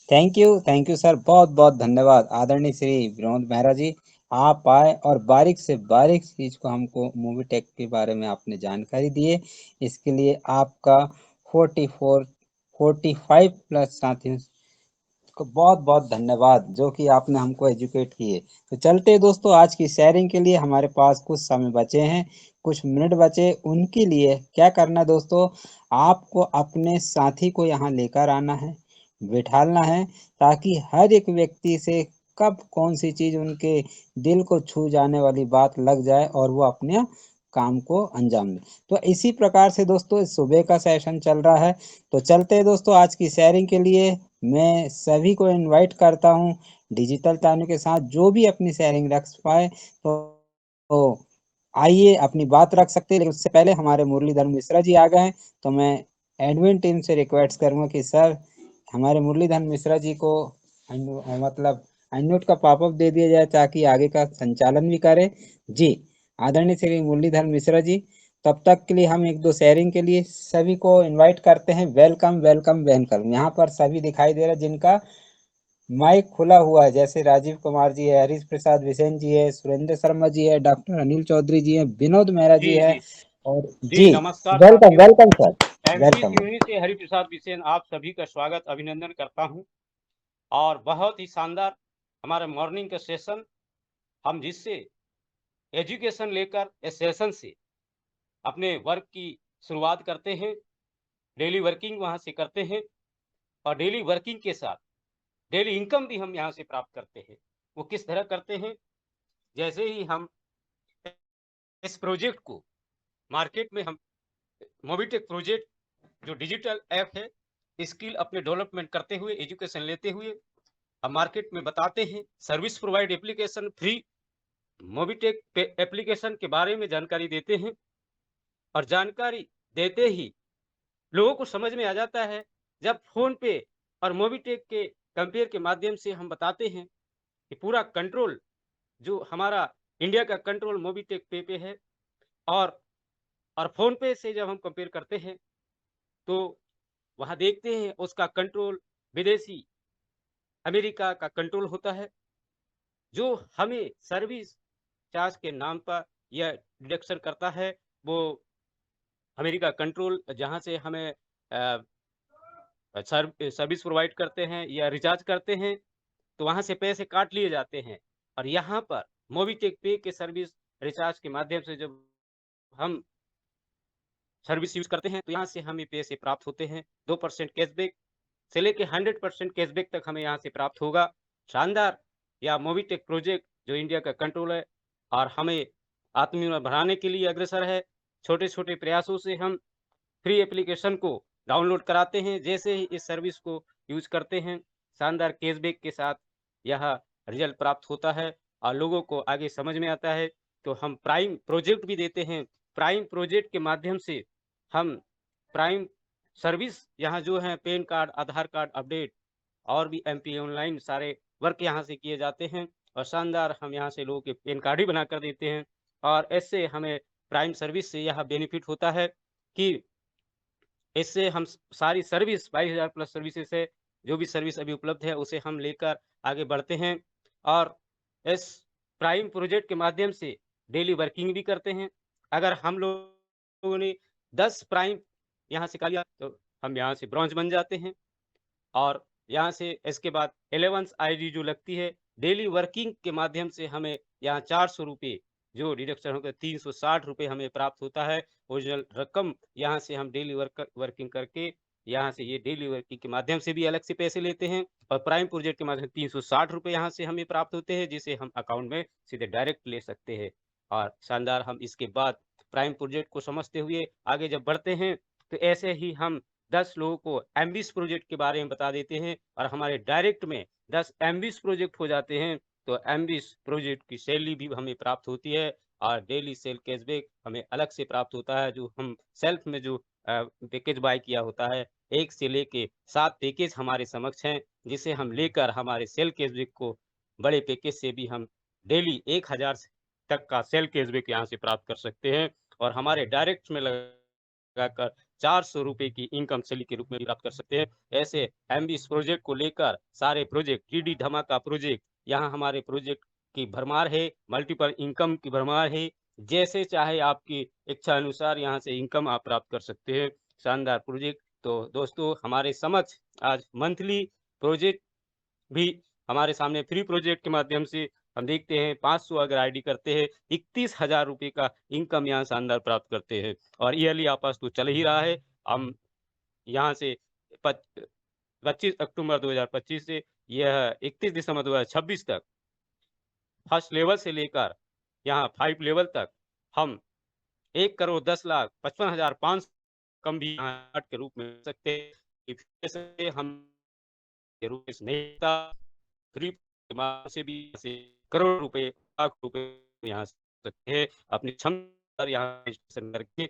Thank you sir, बहुत बहुत धन्यवाद आदरणीय श्री विनोद मेहरा जी। आप आए और बारीक से बारीक चीज को हमको मूवी टेक के बारे में आपने जानकारी दिए, इसके लिए आपका 45 प्लस साथियों को बहुत बहुत धन्यवाद जो कि आपने हमको एजुकेट किए। तो चलते दोस्तों, आज की शेयरिंग के लिए हमारे पास कुछ समय बचे हैं, कुछ मिनट बचे। उनके लिए क्या करना है दोस्तों, आपको अपने साथी को यहाँ लेकर आना है, बिठालना है, ताकि हर एक व्यक्ति से कब कौन सी चीज उनके दिल को छू जाने वाली बात लग जाए और वो अपने काम को अंजाम दे। तो इसी प्रकार से दोस्तों सुबह का सेशन चल रहा है। तो चलते हैं दोस्तों, आज की शेयरिंग के लिए मैं सभी को इनवाइट करता हूं डिजिटल तानों के साथ, जो भी अपनी शेयरिंग रख पाए तो आइए अपनी बात रख सकते हैं। लेकिन उससे पहले हमारे मुरलीधर मिश्रा जी आ गए हैं, तो मैं एडमिन टीम से रिक्वेस्ट करूंगा कि सर हमारे मुरलीधर मिश्रा जी को मतलब अनम्यूट का पॉपअप दे दिया जाए ताकि आगे का संचालन भी करे। जी आदरणीय श्री मुरलीधर मिश्रा जी, तब तक के लिए हम एक दो शेयरिंग के लिए सभी को इनवाइट करते हैं। Welcome welcome welcome. यहाँ पर सभी दिखाई दे रहा है जिनका माइक खुला हुआ है, जैसे राजीव कुमार जी है, हरीश प्रसाद विसेन जी है, सुरेंद्र शर्मा जी है, डॉक्टर अनिल चौधरी जी है, विनोद मेहरा जी है। और जी जी नमस्कार वेलकम साथियों, वेलकम सर, एमसी वेलकम। त्रिवेणी से हरिप्रसाद बिसेन आप सभी का स्वागत अभिनंदन करता हूं। और बहुत ही शानदार हमारा मॉर्निंग का सेशन, हम जिससे एजुकेशन लेकर इस सेशन से अपने वर्क की शुरुआत करते हैं, डेली वर्किंग वहां से करते हैं और डेली वर्किंग के साथ डेली इनकम भी हम यहाँ से प्राप्त करते हैं। वो किस तरह करते हैं, जैसे ही हम इस प्रोजेक्ट को मार्केट में हम मोबिटेक प्रोजेक्ट जो डिजिटल ऐप है, स्किल अपने डेवलपमेंट करते हुए, एजुकेशन लेते हुए हम मार्केट में बताते हैं, service provide application free Mobitech application के बारे में जानकारी देते हैं। और जानकारी देते ही लोगों को समझ में आ जाता है जब फोन पे और मोबिटेक के कंपेयर के माध्यम से हम बताते हैं कि पूरा कंट्रोल जो हमारा इंडिया का कंट्रोल मोबिटेक पे है। और फोन पे से जब हम कंपेयर करते हैं तो वहां देखते हैं उसका कंट्रोल विदेशी अमेरिका का कंट्रोल होता है, जो हमें सर्विस चार्ज के नाम पर यह डिडक्शन करता है। वो अमेरिका कंट्रोल जहां से हमें सर्विस प्रोवाइड करते हैं या रिचार्ज करते हैं, तो वहां से पैसे काट लिए जाते हैं। और यहाँ पर मोबिटेक पे के सर्विस रिचार्ज के माध्यम से जब हम सर्विस यूज करते हैं तो यहाँ से हमें पैसे प्राप्त होते हैं। 2% कैशबैक से लेके 100% कैशबैक तक हमें यहाँ से प्राप्त होगा। शानदार या मोबिटेक प्रोजेक्ट जो इंडिया का कंट्रोल है और हमें आत्मनिर्भर बनाने के लिए अग्रसर है। छोटे छोटे प्रयासों से हम फ्री एप्लीकेशन को डाउनलोड कराते हैं, जैसे ही इस सर्विस को यूज करते हैं शानदार कैशबैक के साथ यह रिजल्ट प्राप्त होता है और लोगों को आगे समझ में आता है। तो हम प्राइम प्रोजेक्ट भी देते हैं। प्राइम प्रोजेक्ट के माध्यम से हम प्राइम सर्विस यहाँ जो है पैन कार्ड, आधार कार्ड अपडेट और भी एमपी ऑनलाइन सारे वर्क यहाँ से किए जाते हैं। और शानदार हम यहाँ से लोगों के पैन कार्ड ही बना कर देते हैं। और ऐसे हमें प्राइम सर्विस से यह बेनिफिट होता है कि इससे हम सारी सर्विस 22,000 प्लस सर्विसेज है, जो भी सर्विस अभी उपलब्ध है उसे हम लेकर आगे बढ़ते हैं और इस प्राइम प्रोजेक्ट के माध्यम से डेली वर्किंग भी करते हैं। अगर हम लोगों ने 10 प्राइम यहाँ से कर लिया तो हम यहाँ से ब्रॉन्ज बन जाते हैं और यहाँ से इसके बाद 11th आईडी जो लगती है डेली वर्किंग के माध्यम से हमें यहाँ 400 रुपये जो डिडक्शन होकर 360 रुपये हमें प्राप्त होता है। ओरिजिनल रकम यहाँ से हम डेली वर्किंग करके यहाँ से ये डेली वर्किंग के माध्यम से भी अलग से पैसे लेते हैं और प्राइम प्रोजेक्ट के माध्यम से 360 रुपये यहाँ से हमें प्राप्त होते हैं जिसे हम अकाउंट में सीधे डायरेक्ट ले सकते हैं। और शानदार, हम इसके बाद प्राइम प्रोजेक्ट को समझते हुए आगे जब बढ़ते हैं तो ऐसे ही हम 10 लोगों को एमबीस प्रोजेक्ट के बारे में बता देते हैं और हमारे डायरेक्ट में 10 एमबीस प्रोजेक्ट हो जाते हैं तो एमबीस प्रोजेक्ट की सैलरी भी हमें प्राप्त होती है और डेली सेल कैशबैक हमें अलग से प्राप्त होता है। जो हम सेल्फ में जो पैकेज बाय किया होता है 1 से लेके 7 पैकेज हमारे समक्ष हैं जिसे हम लेकर हमारे सेल कैशबैक को बड़े पैकेज से भी हम डेली 1000 तक का सेल कैशबैक यहाँ से प्राप्त कर सकते हैं और हमारे डायरेक्ट में लगाकर 400 रुपये की इनकम सैलरी के रूप में भी प्राप्त कर सकते हैं। ऐसे एमबीस प्रोजेक्ट को लेकर सारे प्रोजेक्ट टीडी धमाका प्रोजेक्ट, यहाँ हमारे प्रोजेक्ट की भरमार है, मल्टीपल इनकम की भरमार है। जैसे चाहे आपकी इच्छा अनुसार यहाँ से इनकम आप प्राप्त कर सकते हैं। शानदार प्रोजेक्ट। तो दोस्तों हमारे समक्ष आज मंथली प्रोजेक्ट भी हमारे सामने फ्री प्रोजेक्ट के माध्यम से हम देखते हैं 500 अगर आईडी करते हैं 31,000 रुपये का इनकम यहाँ शानदार प्राप्त करते हैं और ईयरली आपस तो चल ही रहा है। हम यहाँ से 25 अक्टूबर 2025 से यह 31 दिसंबर 2026 तक फर्स्ट लेवल से लेकर यहाँ 5 लेवल तक हम 1,10,55,500 कम भी यहाँ के रूप में सकते हैं। हम नहीं था फ्री से भी करोड़ रुपए लाख रुपए यहाँ सकते हैं अपनी क्षमता यहाँ करके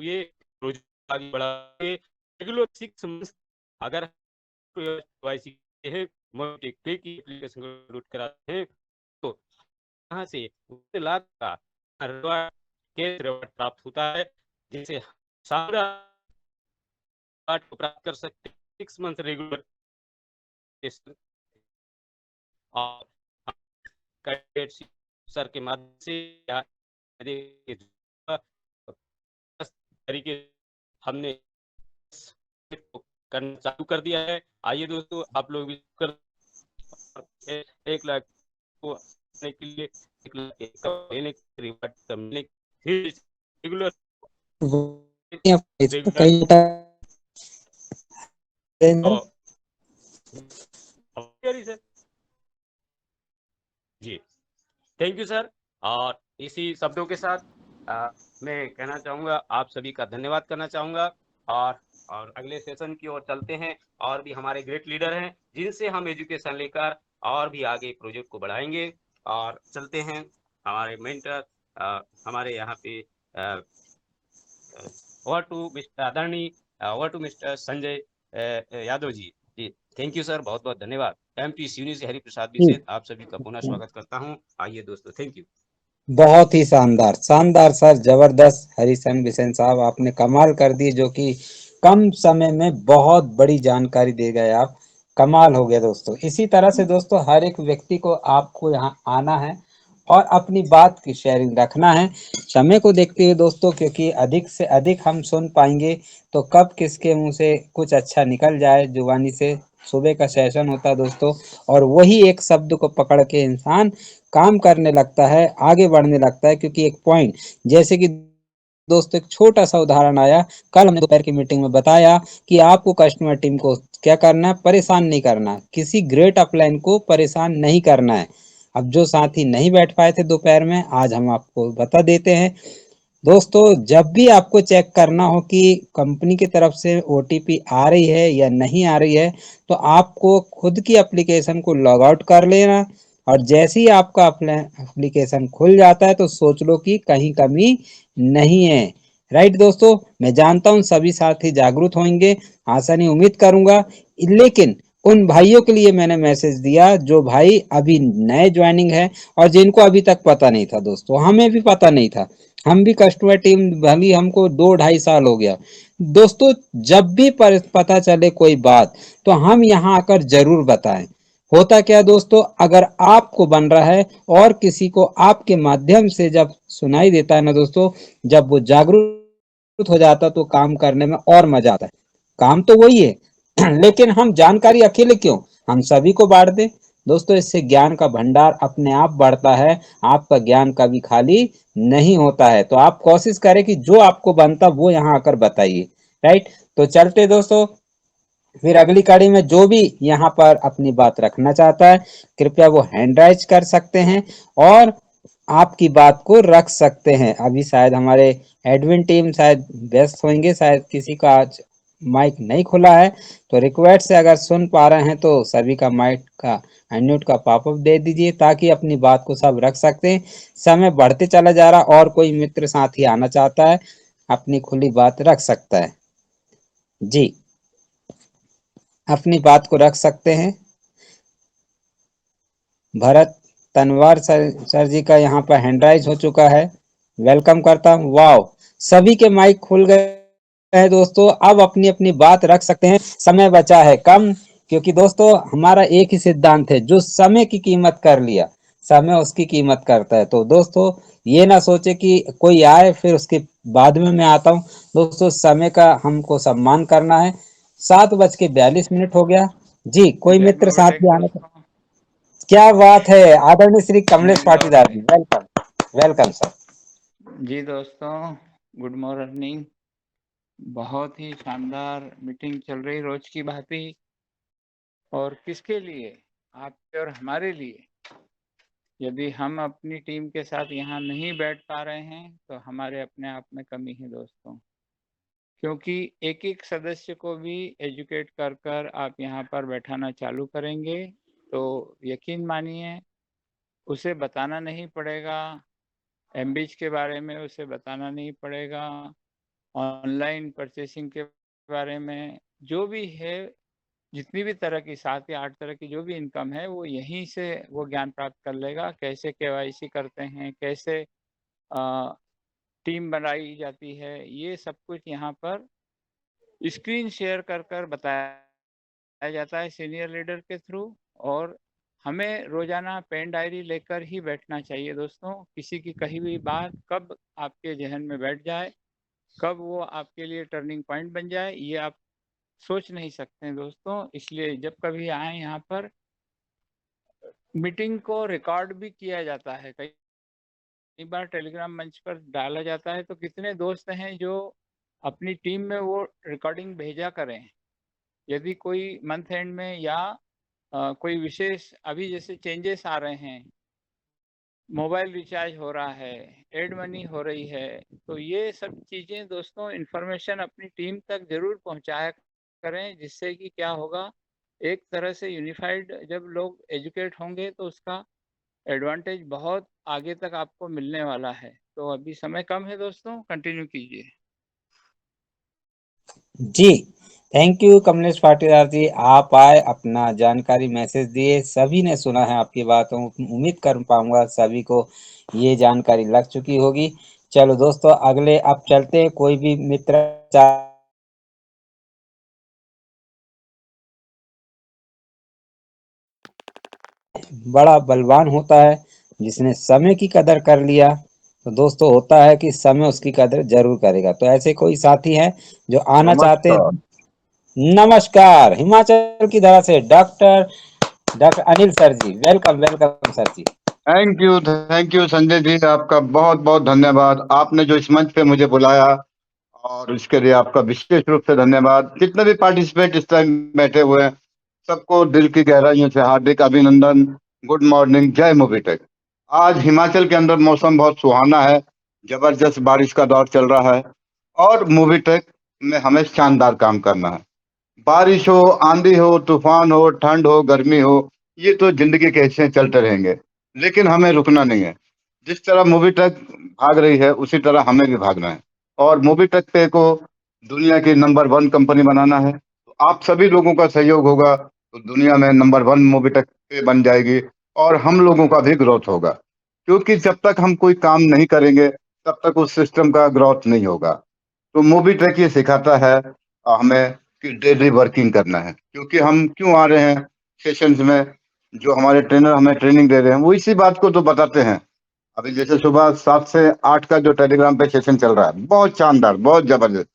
ये प्रोजेक्ट आगे बढ़ा के रेगुलर 6 मंथ्स अगर है की एप्लीकेशन को लोड कराते हैं तो यहाँ से 1 लाख का रिवॉर्ड प्राप्त होता है जिसे सारा को प्राप्त कर सकते हैं 6 मंथ रेगुलर और सर के माध्यम से तरीके हमने करना चालू कर दिया है। आइए दोस्तों आप लोग भी कर 1 लाख को के लिए 1 लाख लेने के रिवार्ड मिलने regular ji thank you sir. और इसी शब्दों के साथ मैं कहना चाहूँगा आप सभी का धन्यवाद करना चाहूँगा और अगले सेशन की ओर चलते हैं। और भी हमारे ग्रेट लीडर हैं जिनसे हम एजुकेशन लेकर और भी आगे प्रोजेक्ट को बढ़ाएंगे और चलते हैं। हमारे मेंटर हमारे यहाँ पे ओवर टू मिस्टर आदरणीय over to mister Sanjay Yadav ji. Thank you sir, बहुत बहुत धन्यवाद। एमपी सीनियर से हरिप्रसाद बिसेन आप सभी का पुनः स्वागत करता हूं। आइए दोस्तों, थैंक यू। बहुत ही शानदार शानदार सर, जबरदस्त हरिशन बिसेन साहब, आपने कमाल कर दी, जो कि कम समय में बहुत बड़ी जानकारी दे गए आप, कमाल हो गया दोस्तों। इसी तरह से दोस्तों हर एक व्यक्ति को आपको यहाँ आना है और अपनी बात की शेयरिंग रखना है। समय को देखते हुए दोस्तों, क्योंकि अधिक से अधिक हम सुन पाएंगे तो कब किसके मुंह से कुछ अच्छा निकल जाए जुबानी से। सुबह का सेशन होता है दोस्तों, और वही एक शब्द को पकड़ के इंसान काम करने लगता है, आगे बढ़ने लगता है। क्योंकि एक पॉइंट, जैसे कि दोस्तों एक छोटा सा उदाहरण आया, कल हमने दोपहर की मीटिंग में बताया कि आपको कस्टमर टीम को क्या करना है, परेशान नहीं करना, किसी ग्रेट अपलाइन को परेशान नहीं करना है। अब जो साथी नहीं बैठ पाए थे दोपहर में, आज हम आपको बता देते हैं दोस्तों। जब भी आपको चेक करना हो कि कंपनी की तरफ से OTP आ रही है या नहीं आ रही है, तो आपको खुद की एप्लीकेशन को लॉग आउट कर लेना, और जैसे ही आपका एप्लीकेशन खुल जाता है तो सोच लो कि कहीं कमी नहीं है। राइट दोस्तों, मैं जानता हूं सभी साथी जागरूक होंगे, आशा नहीं उम्मीद करूंगा। लेकिन उन भाइयों के लिए मैंने मैसेज दिया जो भाई अभी नए ज्वाइनिंग है और जिनको अभी तक पता नहीं था दोस्तों, हमें भी पता नहीं था। हम भी कस्टमर टीम भली हमको 2-2.5 साल हो गया। दोस्तों जब भी पता चले कोई बात तो हम यहाँ आकर जरूर बताएं। होता क्या दोस्तों, अगर आपको बन रहा है और किसी को आपके माध्यम से जब सुनाई देता है ना दोस्तों, जब वो जागरूक हो जाता तो काम करने में और मजा आता है। काम तो वही है लेकिन हम जानकारी अकेले क्यों, हम सभी को बांट दें दोस्तों। इससे ज्ञान का भंडार अपने आप बढ़ता है, आपका ज्ञान कभी खाली नहीं होता है। तो आप कोशिश करें कि जो आपको बनता वो यहाँ आकर बताइए, राइट। तो चलते दोस्तों, फिर अगली कड़ी में जो भी यहाँ पर अपनी बात रखना चाहता है कृपया वो हैंड राइज कर सकते हैं और आपकी बात को रख सकते हैं। अभी शायद हमारे एडमिन टीम शायद व्यस्त होंगे, शायद किसी का आज माइक नहीं खुला है। तो रिक्वेस्ट से अगर सुन पा रहे हैं तो सभी का माइक का अनम्यूट का पॉपअप दे दीजिए ताकि अपनी बात को सब रख सकते हैं। समय बढ़ते चला जा रहा और कोई मित्र साथी आना चाहता है अपनी खुली बात रख सकता है जी, अपनी बात को रख सकते हैं। भरत तनवार सर जी का यहाँ पर हैंड राइज हो चुका है, वेलकम करता हूँ। वाओ, सभी के माइक खुल गए हैं दोस्तों, अब अपनी अपनी बात रख सकते हैं। समय बचा है कम, क्योंकि दोस्तों हमारा एक ही सिद्धांत है, जो समय की कीमत कर लिया समय उसकी कीमत करता है। तो दोस्तों ये ना सोचे कि कोई आए फिर उसके बाद में मैं आता हूँ। दोस्तों समय का हमको सम्मान करना है। 7:42 हो गया जी, कोई जय मित्र मोबिटेक साथी आने का। दोस्तों। क्या बात है, आदरणीय श्री कमलेश जय पाटीदार जी, मोबिटेक वेलकम वेलकम सर। जी दोस्तों, गुड मॉर्निंग। बहुत ही शानदार मीटिंग चल रही रोज की भांति, और किसके लिए? आपके और हमारे लिए। यदि हम अपनी टीम के साथ यहाँ नहीं बैठ पा रहे हैं तो हमारे अपने आप में कमी है दोस्तों, क्योंकि एक एक सदस्य को भी एजुकेट कर कर आप यहाँ पर बैठाना चालू करेंगे तो यकीन मानिए उसे बताना नहीं पड़ेगा, एमबीज के बारे में उसे बताना नहीं पड़ेगा, ऑनलाइन परचेसिंग के बारे में, जो भी है, जितनी भी तरह की 7 या 8 तरह की जो भी इनकम है वो यहीं से वो ज्ञान प्राप्त कर लेगा। कैसे केवाईसी करते हैं, कैसे टीम बनाई जाती है, ये सब कुछ यहाँ पर स्क्रीन शेयर कर कर बताया जाता है सीनियर लीडर के थ्रू। और हमें रोजाना पेन डायरी लेकर ही बैठना चाहिए दोस्तों। किसी की कही हुई बात कब आपके जहन में बैठ जाए, कब वो आपके लिए टर्निंग पॉइंट बन जाए, ये आप सोच नहीं सकते हैं दोस्तों। इसलिए जब कभी आए यहाँ पर, मीटिंग को रिकॉर्ड भी किया जाता है, कई बार टेलीग्राम मंच पर डाला जाता है। तो कितने दोस्त हैं जो अपनी टीम में वो रिकॉर्डिंग भेजा करें। यदि कोई मंथ एंड में या कोई विशेष, अभी जैसे चेंजेस आ रहे हैं, मोबाइल रिचार्ज हो रहा है, एड मनी हो रही है, तो ये सब चीज़ें दोस्तों इन्फॉर्मेशन अपनी टीम तक जरूर पहुंचाया करें, जिससे कि क्या होगा, एक तरह से यूनिफाइड जब लोग एजुकेट होंगे तो उसका एडवांटेज बहुत आगे तक आपको मिलने वाला है। तो अभी समय कम है दोस्तों, कंटिन्यू कीजिए। जी थैंक यू कमलेश पाटीदार जी, आप आए, अपना जानकारी मैसेज दिए, सभी ने सुना है आपकी बातों। उम्मीद कर पाऊंगा सभी को ये जानकारी लग चुकी होगी। चलो दोस्तों अगले अब चलते हैं। कोई भी मित्र बड़ा बलवान होता है जिसने समय की कदर कर लिया। तो दोस्तों होता है कि समय उसकी कदर जरूर करेगा। तो ऐसे कोई साथी हैं जो आना चाहते हैं? नमस्कार। नमस्कार, हिमाचल की धरा से doctor doctor Anil sir ji, welcome welcome sir ji. Thank you Sanjay ji, आपका बहुत बहुत धन्यवाद। आपने जो इस मंच पे मुझे बुलाया, और इसके लिए आपका विशेष रूप से धन्यवाद। जितने भी पार्टिसिपेंट इस टाइम बैठे हुए हैं, सबको दिल की गहराइयों से हार्दिक अभिनंदन। गुड मॉर्निंग, जय मोबिटेक। आज हिमाचल के अंदर मौसम बहुत सुहाना है, जबरदस्त बारिश का दौर चल रहा है, और मोबिटेक में हमें शानदार काम करना है। बारिश हो, आंधी हो, तूफान हो, ठंड हो, गर्मी हो, ये तो जिंदगी के हिस्से चलते रहेंगे, लेकिन हमें रुकना नहीं है। जिस तरह मूवी ट्रक भाग रही है उसी तरह हमें भी भागना है, और मूवी ट्रक पे को दुनिया की नंबर 1 कंपनी बनाना है। तो आप सभी लोगों का सहयोग होगा तो दुनिया में नंबर 1 मूवी ट्रक पे बन जाएगी, और हम लोगों का भी ग्रोथ होगा। क्योंकि जब तक हम कोई काम नहीं करेंगे तब तक उस सिस्टम का ग्रोथ नहीं होगा। तो मूवी ट्रैक ये सिखाता है हमें कि डेली वर्किंग करना है, क्योंकि हम क्यों आ रहे हैं सेशंस में, जो हमारे ट्रेनर हमें ट्रेनिंग दे रहे हैं वो इसी बात को तो बताते हैं। अभी जैसे सुबह 7 से 8 का जो टेलीग्राम पे सेशन चल रहा है, बहुत शानदार, बहुत जबरदस्त।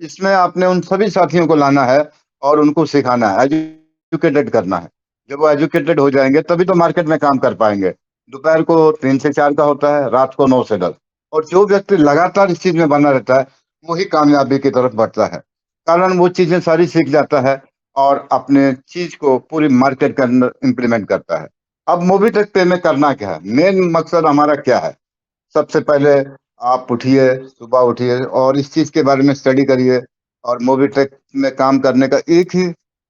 इसमें आपने उन सभी साथियों को लाना है और उनको सिखाना है, एजुकेटेड करना है। जब वो एजुकेटेड हो जाएंगे तभी तो मार्केट में काम कर पाएंगे। दोपहर को 3 से 4 का होता है, रात को 9 से 10। और जो व्यक्ति लगातार इस चीज में बना रहता है वही कामयाबी की तरफ बढ़ता है, कारण वो चीजें सारी सीख जाता है और अपने चीज को पूरी मार्केट के अंदर इम्प्लीमेंट करता है। अब मूवी टेक पे में करना क्या है, मेन मकसद हमारा क्या है? सबसे पहले आप उठिए, सुबह उठिए और इस चीज के बारे में स्टडी करिए। और मूवी टेक में काम करने का एक ही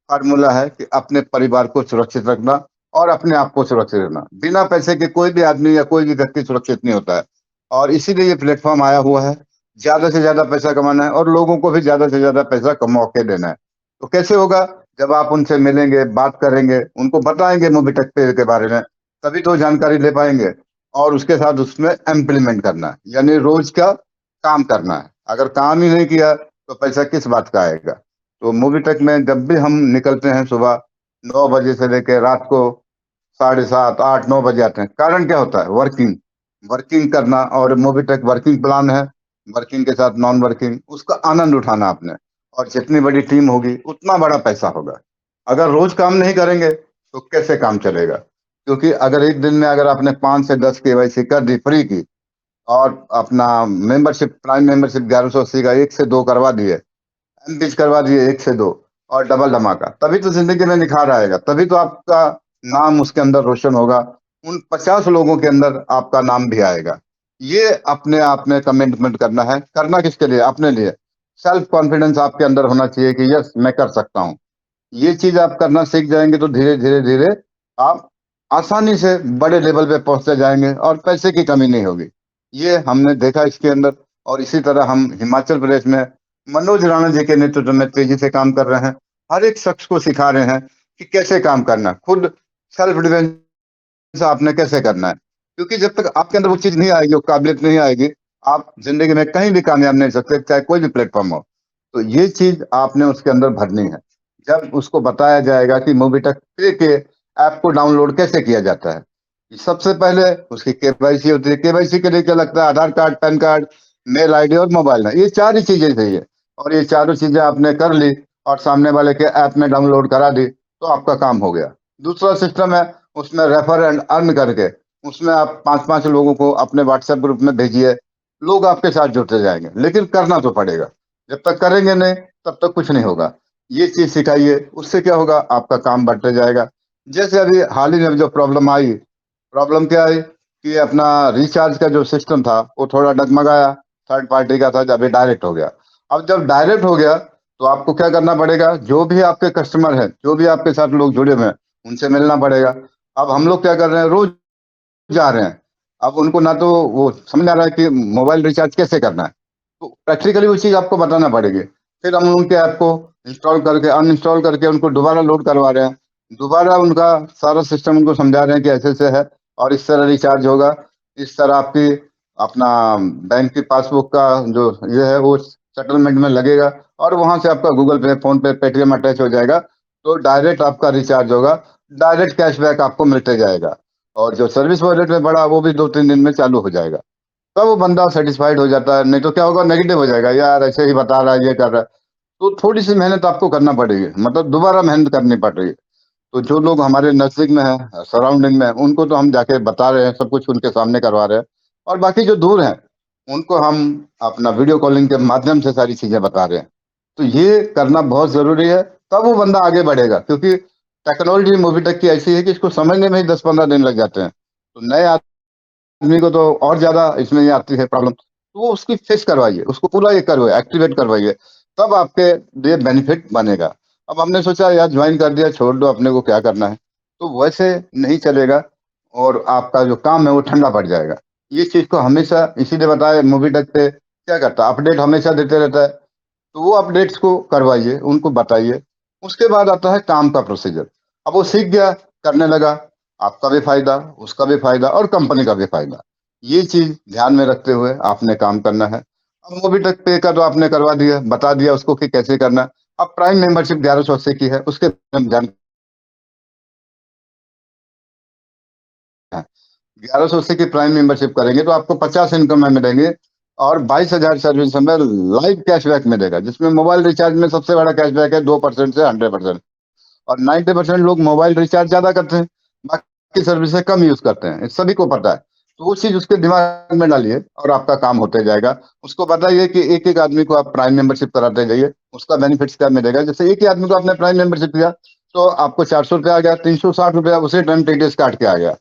फार्मूला है कि अपने परिवार को सुरक्षित रखना और अपने आप को सुरक्षित रखना। बिना पैसे के कोई भी आदमी या कोई भी व्यक्ति सुरक्षित नहीं होता है, और इसीलिए ये प्लेटफॉर्म आया हुआ है। ज्यादा से ज्यादा पैसा कमाना है और लोगों को भी ज्यादा से ज्यादा पैसा कमा के देना है। तो कैसे होगा? जब आप उनसे मिलेंगे, बात करेंगे, उनको बताएंगे मूवी टेक पे के बारे में, तभी तो जानकारी ले पाएंगे। और उसके साथ उसमें इम्प्लीमेंट करना है, यानी रोज का काम करना है। अगर काम ही नहीं किया तो पैसा किस बात का आएगा? तो मूवी टेक में जब भी हम निकलते हैं सुबह 9 बजे से लेकर रात को 7:30, 8, 9 बजे आते हैं। कारण क्या होता है? वर्किंग, वर्किंग करना। और मूवी टेक वर्किंग प्लान है, वर्किंग के साथ नॉन वर्किंग, उसका आनंद उठाना आपने। और जितनी बड़ी टीम होगी उतना बड़ा पैसा होगा। अगर रोज काम नहीं करेंगे तो कैसे काम चलेगा? क्योंकि अगर एक दिन में अगर आपने 5 से 10 केवाईसी कर दी फ्री की, और अपना मेंबरशिप, प्राइम मेंबरशिप 1180 का 1 से 2 करवा दिए, एमपीज करवा दिए 1 से 2, और डबल धमाका, तभी तो जिंदगी में निखार आएगा, तभी तो आपका नाम उसके अंदर रोशन होगा। उन 50 लोगों के अंदर आपका नाम भी आएगा। ये अपने आप में कमिटमेंट करना है। करना किसके लिए? अपने लिए। सेल्फ कॉन्फिडेंस आपके अंदर होना चाहिए कि यस मैं कर सकता हूँ। ये चीज आप करना सीख जाएंगे तो धीरे धीरे धीरे आप आसानी से बड़े लेवल पे पहुंचते जाएंगे और पैसे की कमी नहीं होगी। ये हमने देखा इसके अंदर। और इसी तरह हम हिमाचल प्रदेश में मनोज राणा जी के नेतृत्व में तेजी से काम कर रहे हैं। हर एक शख्स को सिखा रहे हैं कि कैसे काम करना है, खुद सेल्फ डिफेंस आपने कैसे करना है। क्योंकि जब तक आपके अंदर वो चीज नहीं आएगी, वो काबिलियत नहीं आएगी, आप जिंदगी में कहीं भी कामयाब नहीं हो सकते, चाहे कोई भी प्लेटफॉर्म हो। तो ये चीज आपने उसके अंदर भरनी है। जब उसको बताया जाएगा कि मोबीटेक पे के ऐप को डाउनलोड कैसे किया जाता है, सबसे पहले उसकी केवाईसी होती है। केवाईसी के लिए क्या लगता है? Aadhaar card, PAN card, mail ID और मोबाइल नंबर, ये 4 ही चीजें चाहिए। और ये चारों चीजें आपने कर ली और सामने वाले के ऐप में डाउनलोड करा दी तो आपका काम हो गया। दूसरा सिस्टम है, उसमें रेफर एंड अर्न करके उसमें आप 5-5 लोगों को अपने व्हाट्सएप ग्रुप में भेजिए, लोग आपके साथ जुड़ते जाएंगे। लेकिन करना तो पड़ेगा, जब तक करेंगे नहीं तब तक कुछ नहीं होगा। ये चीज सिखाइए, उससे क्या होगा? आपका काम बढ़ते जाएगा। जैसे अभी हाल ही में जो प्रॉब्लम आई, प्रॉब्लम क्या आई कि अपना रिचार्ज का जो सिस्टम था वो थोड़ा डगमगाया, थर्ड पार्टी का था, जब ये डायरेक्ट हो गया। अब जब डायरेक्ट हो गया तो आपको क्या करना पड़ेगा? जो भी आपके कस्टमर हैं, जो भी आपके साथ लोग जुड़े हुए हैं, उनसे मिलना पड़ेगा। अब हम लोग क्या कर रहे हैं? रोज जा रहे हैं। अब उनको ना तो वो समझ आ रहा है कि मोबाइल रिचार्ज कैसे करना है, तो प्रैक्टिकली वो चीज आपको बताना पड़ेगी। फिर हम उनके ऐप को इंस्टॉल करके अनइंस्टॉल करके उनको दोबारा लोड करवा रहे हैं, दोबारा उनका सारा सिस्टम उनको समझा रहे हैं कि ऐसे ऐसे है और इस तरह रिचार्ज होगा, इस तरह आपकी अपना बैंक की पासबुक का जो ये है वो सेटलमेंट में लगेगा, और वहां से आपका गूगल पे, फोन पे, पेटीएम अटैच हो जाएगा, तो डायरेक्ट आपका रिचार्ज होगा, डायरेक्ट कैशबैक आपको मिलते जाएगा। और जो सर्विस वॉलेट में पड़ा वो भी 2-3 दिन में चालू हो जाएगा। तब वो बंदा सेटिस्फाइड हो जाता है। नहीं तो क्या होगा? नेगेटिव हो जाएगा, यार ऐसे ही बता रहा है, ये कर रहा है। तो थोड़ी सी मेहनत आपको करना पड़ेगी, मतलब दोबारा मेहनत करनी पड़ रही है। तो जो लोग हमारे नजदीक में है, सराउंडिंग में, उनको तो हम जाके बता रहे हैं, सब कुछ उनके सामने करवा रहे हैं। और बाकी जो दूर हैं उनको हम अपना वीडियो कॉलिंग के माध्यम से सारी चीजें बता रहे हैं। तो ये करना बहुत जरूरी है, तब वो बंदा आगे बढ़ेगा। क्योंकि टेक्नोलॉजी मोबीटेक की ऐसी है कि इसको समझने में ही 10-15 दिन लग जाते हैं। तो नए आदमी को तो और ज्यादा इसमें ये आती है प्रॉब्लम, तो वो उसकी फेस करवाइए, उसको पूरा ये करवाइए, एक्टिवेट करवाइए, तब आपके लिए बेनिफिट बनेगा। अब हमने सोचा यार ज्वाइन कर दिया, छोड़ दो, अपने को क्या करना है, तो वैसे नहीं चलेगा और आपका जो काम है वो ठंडा पड़ जाएगा। ये चीज को हमेशा इसीलिए बताया, मोबीटेक पे क्या करता है, अपडेट हमेशा देते रहता है, तो वो अपडेट्स को करवाइए, उनको बताइए। उसके बाद आता है काम का प्रोसीजर। अब वो सीख गया, करने लगा, आपका भी फायदा, उसका भी फायदा और कंपनी का भी फायदा। ये चीज ध्यान में रखते हुए आपने काम करना है। अब मोबीटेक पे का तो आपने करवा दिया, बता दिया उसको कि कैसे करना है। अब प्राइम मेंबरशिप 1180 की है, उसके बारे में जान 1180 की प्राइम मेंबरशिप करेंगे तो आपको 50 इनकम में मिलेंगे और 22,000 सर्विस में लाइव कैशबैक मिलेगा, जिसमें मोबाइल रिचार्ज में सबसे बड़ा कैशबैक है 2% से 100%। और 90% लोग मोबाइल रिचार्ज ज्यादा करते हैं, बाकी सर्विसेज कम यूज करते हैं, सभी को पता है। तो वो चीज उसके दिमाग में डालिए और आपका काम होते जाएगा। उसको बताइए कि एक एक आदमी को आप प्राइम मेंबरशिप कराते जाइए, उसका बेनिफिट्स क्या मिलेगा। जैसे एक ही आदमी को आपने प्राइम मेंबरशिप किया तो आपको 400 रुपया आ गया, 360 रुपया उसी टाइम टीडीएस काट के आ गया।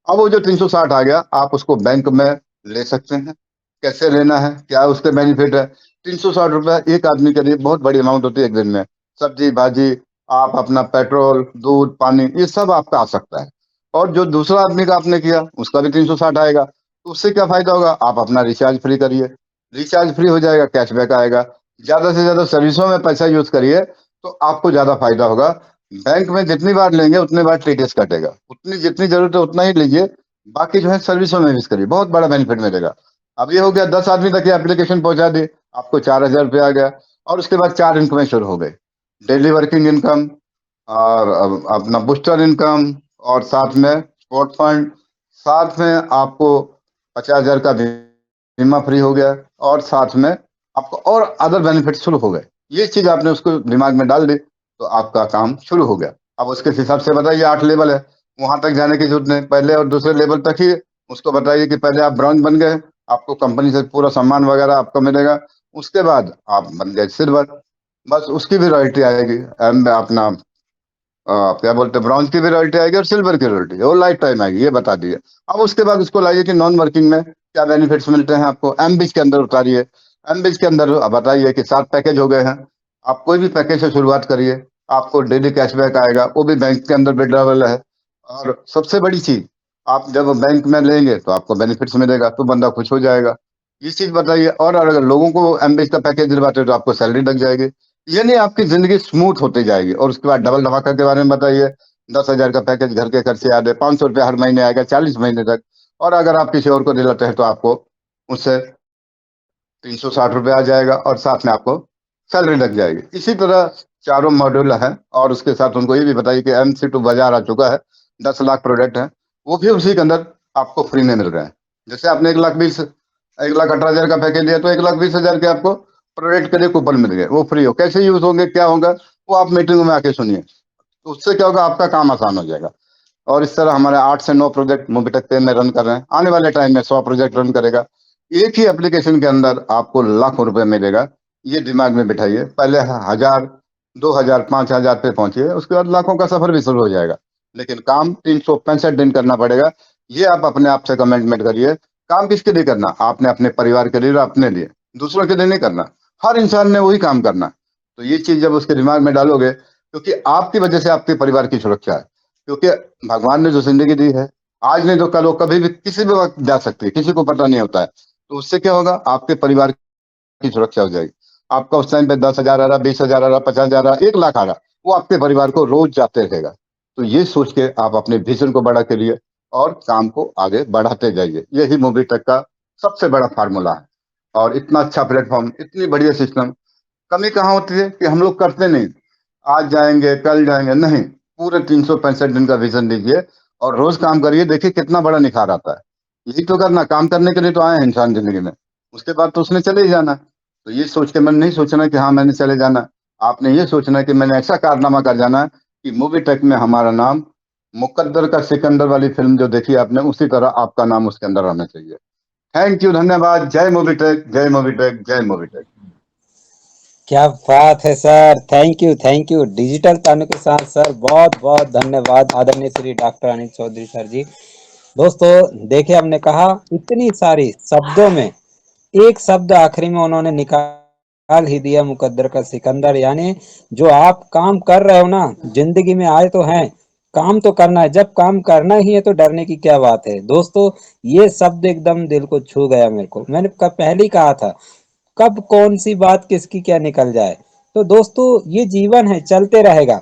अब वो जो 360 आ गया, आप उसको बैंक में ले सकते हैं। कैसे लेना है, क्या उसके बेनिफिट है। 360 रुपया एक आदमी के लिए बहुत बड़ी अमाउंट होती है एक दिन में। सब्जी भाजी, आप अपना पेट्रोल, दूध, पानी, ये सब आपका आ सकता है। और जो दूसरा आदमी का आपने किया उसका भी 360 आएगा। तो उससे क्या फायदा होगा, आप अपना रिचार्ज फ्री करिए, रिचार्ज फ्री हो जाएगा, कैशबैक आएगा। ज्यादा से ज्यादा सर्विसों में पैसा यूज करिए तो आपको ज्यादा फायदा होगा। बैंक में जितनी बार लेंगे उतनी बार टीडीएस कटेगा, उतनी जितनी जरूरत है उतना ही लीजिए, बाकी जो है सर्विसों में यूज करिए, बहुत बड़ा बेनिफिट मिलेगा। अब ये हो गया 10 आदमी तक ये एप्लीकेशन पहुंचा दी, आपको 4,000 रुपया आ गया। और उसके बाद 4 इनकमें शुरू हो गई, डेली वर्किंग इनकम और अपना बूस्टर इनकम और साथ में स्पोर्ट फंड, साथ में आपको 50,000 का बीमा फ्री हो गया और साथ में आपको और अदर बेनिफिट शुरू हो गए। ये चीज आपने उसको दिमाग में डाल दी तो आपका काम शुरू हो गया। अब उसके हिसाब से बताइए 8 लेवल है, वहां तक जाने की जरूरत नहीं, पहले और दूसरे लेवल तक ही उसको बताइए कि पहले आप ब्रॉन्ज बन गए, आपको कंपनी से पूरा सम्मान वगैरह आपको मिलेगा। उसके बाद आप बन गए सिल्वर, बस उसकी भी रॉयल्टी आएगी। अपना क्या बोलते हैं, ब्रॉन्ज की भी रॉयल्टी आएगी और सिल्वर की रॉयल्टी वो लाइफ टाइम आएगी, ये बता दिए। अब उसके बाद उसको लाइए कि नॉन वर्किंग में क्या बेनिफिट्स मिलते हैं आपको, एमबीज के अंदर उतारिए। एमबीज के अंदर बताइए कि 7 पैकेज हो गए हैं, आप कोई भी पैकेज से शुरुआत करिए, आपको डेली कैशबैक आएगा, वो भी बैंक के अंदर विड्रॉवल है। और सबसे बड़ी चीज, आप जब बैंक में लेंगे तो आपको बेनिफिट्स मिलेगा तो बंदा खुश हो जाएगा। ये चीज बताइए। और अगर लोगों को एमबीज का पैकेज दिलवाते हो तो आपको सैलरी लग जाएगी, यानी आपकी जिंदगी स्मूथ होती जाएगी। और उसके बाद डबल धमाका के बारे में बताइए। 10,000 का पैकेज घर के खर्चे याद है, 500 रुपया हर महीने आएगा 40 महीने तक। और अगर आप किसी और को दिलाते हैं तो आपको उससे 360 रुपया आ जाएगा और साथ में आपको सैलरी लग जाएगी। इसी तरह चारों मॉड्यूल है। और उसके साथ उनको ये भी बताइए कि MC2 बाजार आ चुका है, 10 लाख प्रोडक्ट है, वो भी उसी के अंदर आपको फ्री में मिल रहे हैं। जैसे आपने 1,18,000 का पैकेज लिया तो 1,20,000 के आपको प्रोडक्ट के लिए कूपन मिल गए, वो फ्री हो। कैसे यूज होंगे, क्या होगा, वो आप मीटिंग में आके सुनिए, तो उससे क्या होगा, आपका काम आसान हो जाएगा। और इस तरह हमारे 8 से 9 प्रोजेक्ट मोबीटेक पे में रन कर रहे हैं, आने वाले टाइम में 100 प्रोजेक्ट रन करेगा। एक ही एप्लीकेशन के अंदर आपको लाखों रुपए मिलेगा, ये दिमाग में बिठाइए। पहले 1,000, 2,000, 5,000 पे पहुंचिए, उसके बाद लाखों का सफर भी शुरू हो जाएगा। लेकिन काम 365 दिन करना पड़ेगा, ये आप अपने आप से कमेंटमेंट करिए। काम किसके लिए करना, आपने अपने परिवार के लिए और अपने लिए, दूसरों के लिए नहीं करना। हर इंसान ने वही काम करना। तो ये चीज जब उसके दिमाग में डालोगे, क्योंकि आपकी वजह से आपके परिवार की सुरक्षा है। क्योंकि भगवान ने जो जिंदगी दी है, आज नहीं तो कल वो कभी भी किसी भी वक्त जा सकती है, किसी को पता नहीं होता है। तो उससे क्या होगा, आपके परिवार की सुरक्षा हो जाएगी। आपका उस टाइम पे 10,000 आ रहा, 20,000 आ रहा, 50,000 आ रहा, 1 लाख आ रहा, वो आपके परिवार को रोज जाते रहेगा। तो ये सोच के आप अपने विजन को बढ़ा के लिए और काम को आगे बढ़ाते जाइए। यही मोबीटेक का सबसे बड़ा फार्मूला है। और इतना अच्छा प्लेटफॉर्म, इतनी बढ़िया सिस्टम, कमी कहाँ होती है कि हम लोग करते नहीं, आज जाएंगे कल जाएंगे, नहीं, पूरे 365 दिन का विजन लीजिए और रोज काम करिए, देखिए कितना बड़ा निखार आता है। यही तो करना, काम करने के लिए तो आए हैं इंसान जिंदगी में, उसके बाद तो उसने चले ही जाना। तो ये सोच के मैंने नहीं सोचना कि हाँ मैंने चले जाना, आपने ये सोचना है कि मैंने ऐसा कारनामा कर जाना है कि मोबीटेक में हमारा नाम, मुकद्दर का सिकंदर वाली फिल्म जो देखी आपने, उसी तरह आपका नाम उसके अंदर आना चाहिए। थैंक यू, धन्यवाद। जय मोबीटेक, जय मोबीटेक, जय मोबीटेक। क्या बात है सर, थैंक यू। डिजिटल तानु के साथ सर बहुत बहुत धन्यवाद आदरणीय श्री डॉक्टर अनिल चौधरी सर जी। दोस्तों देखिए, हमने कहा इतनी सारी शब्दों में एक शब्द आखिरी में उन्होंने निकाल ही दिया, मुकद्दर का सिकंदर। यानी जो आप काम कर रहे हो ना, जिंदगी में आए तो हैं, काम तो करना है। जब काम करना ही है तो डरने की क्या बात है। दोस्तों ये शब्द एकदम दिल को छू गया मेरे को। मैंने पहले ही कहा था, कब कौन सी बात किसकी क्या निकल जाए। तो दोस्तों ये जीवन है, चलते रहेगा।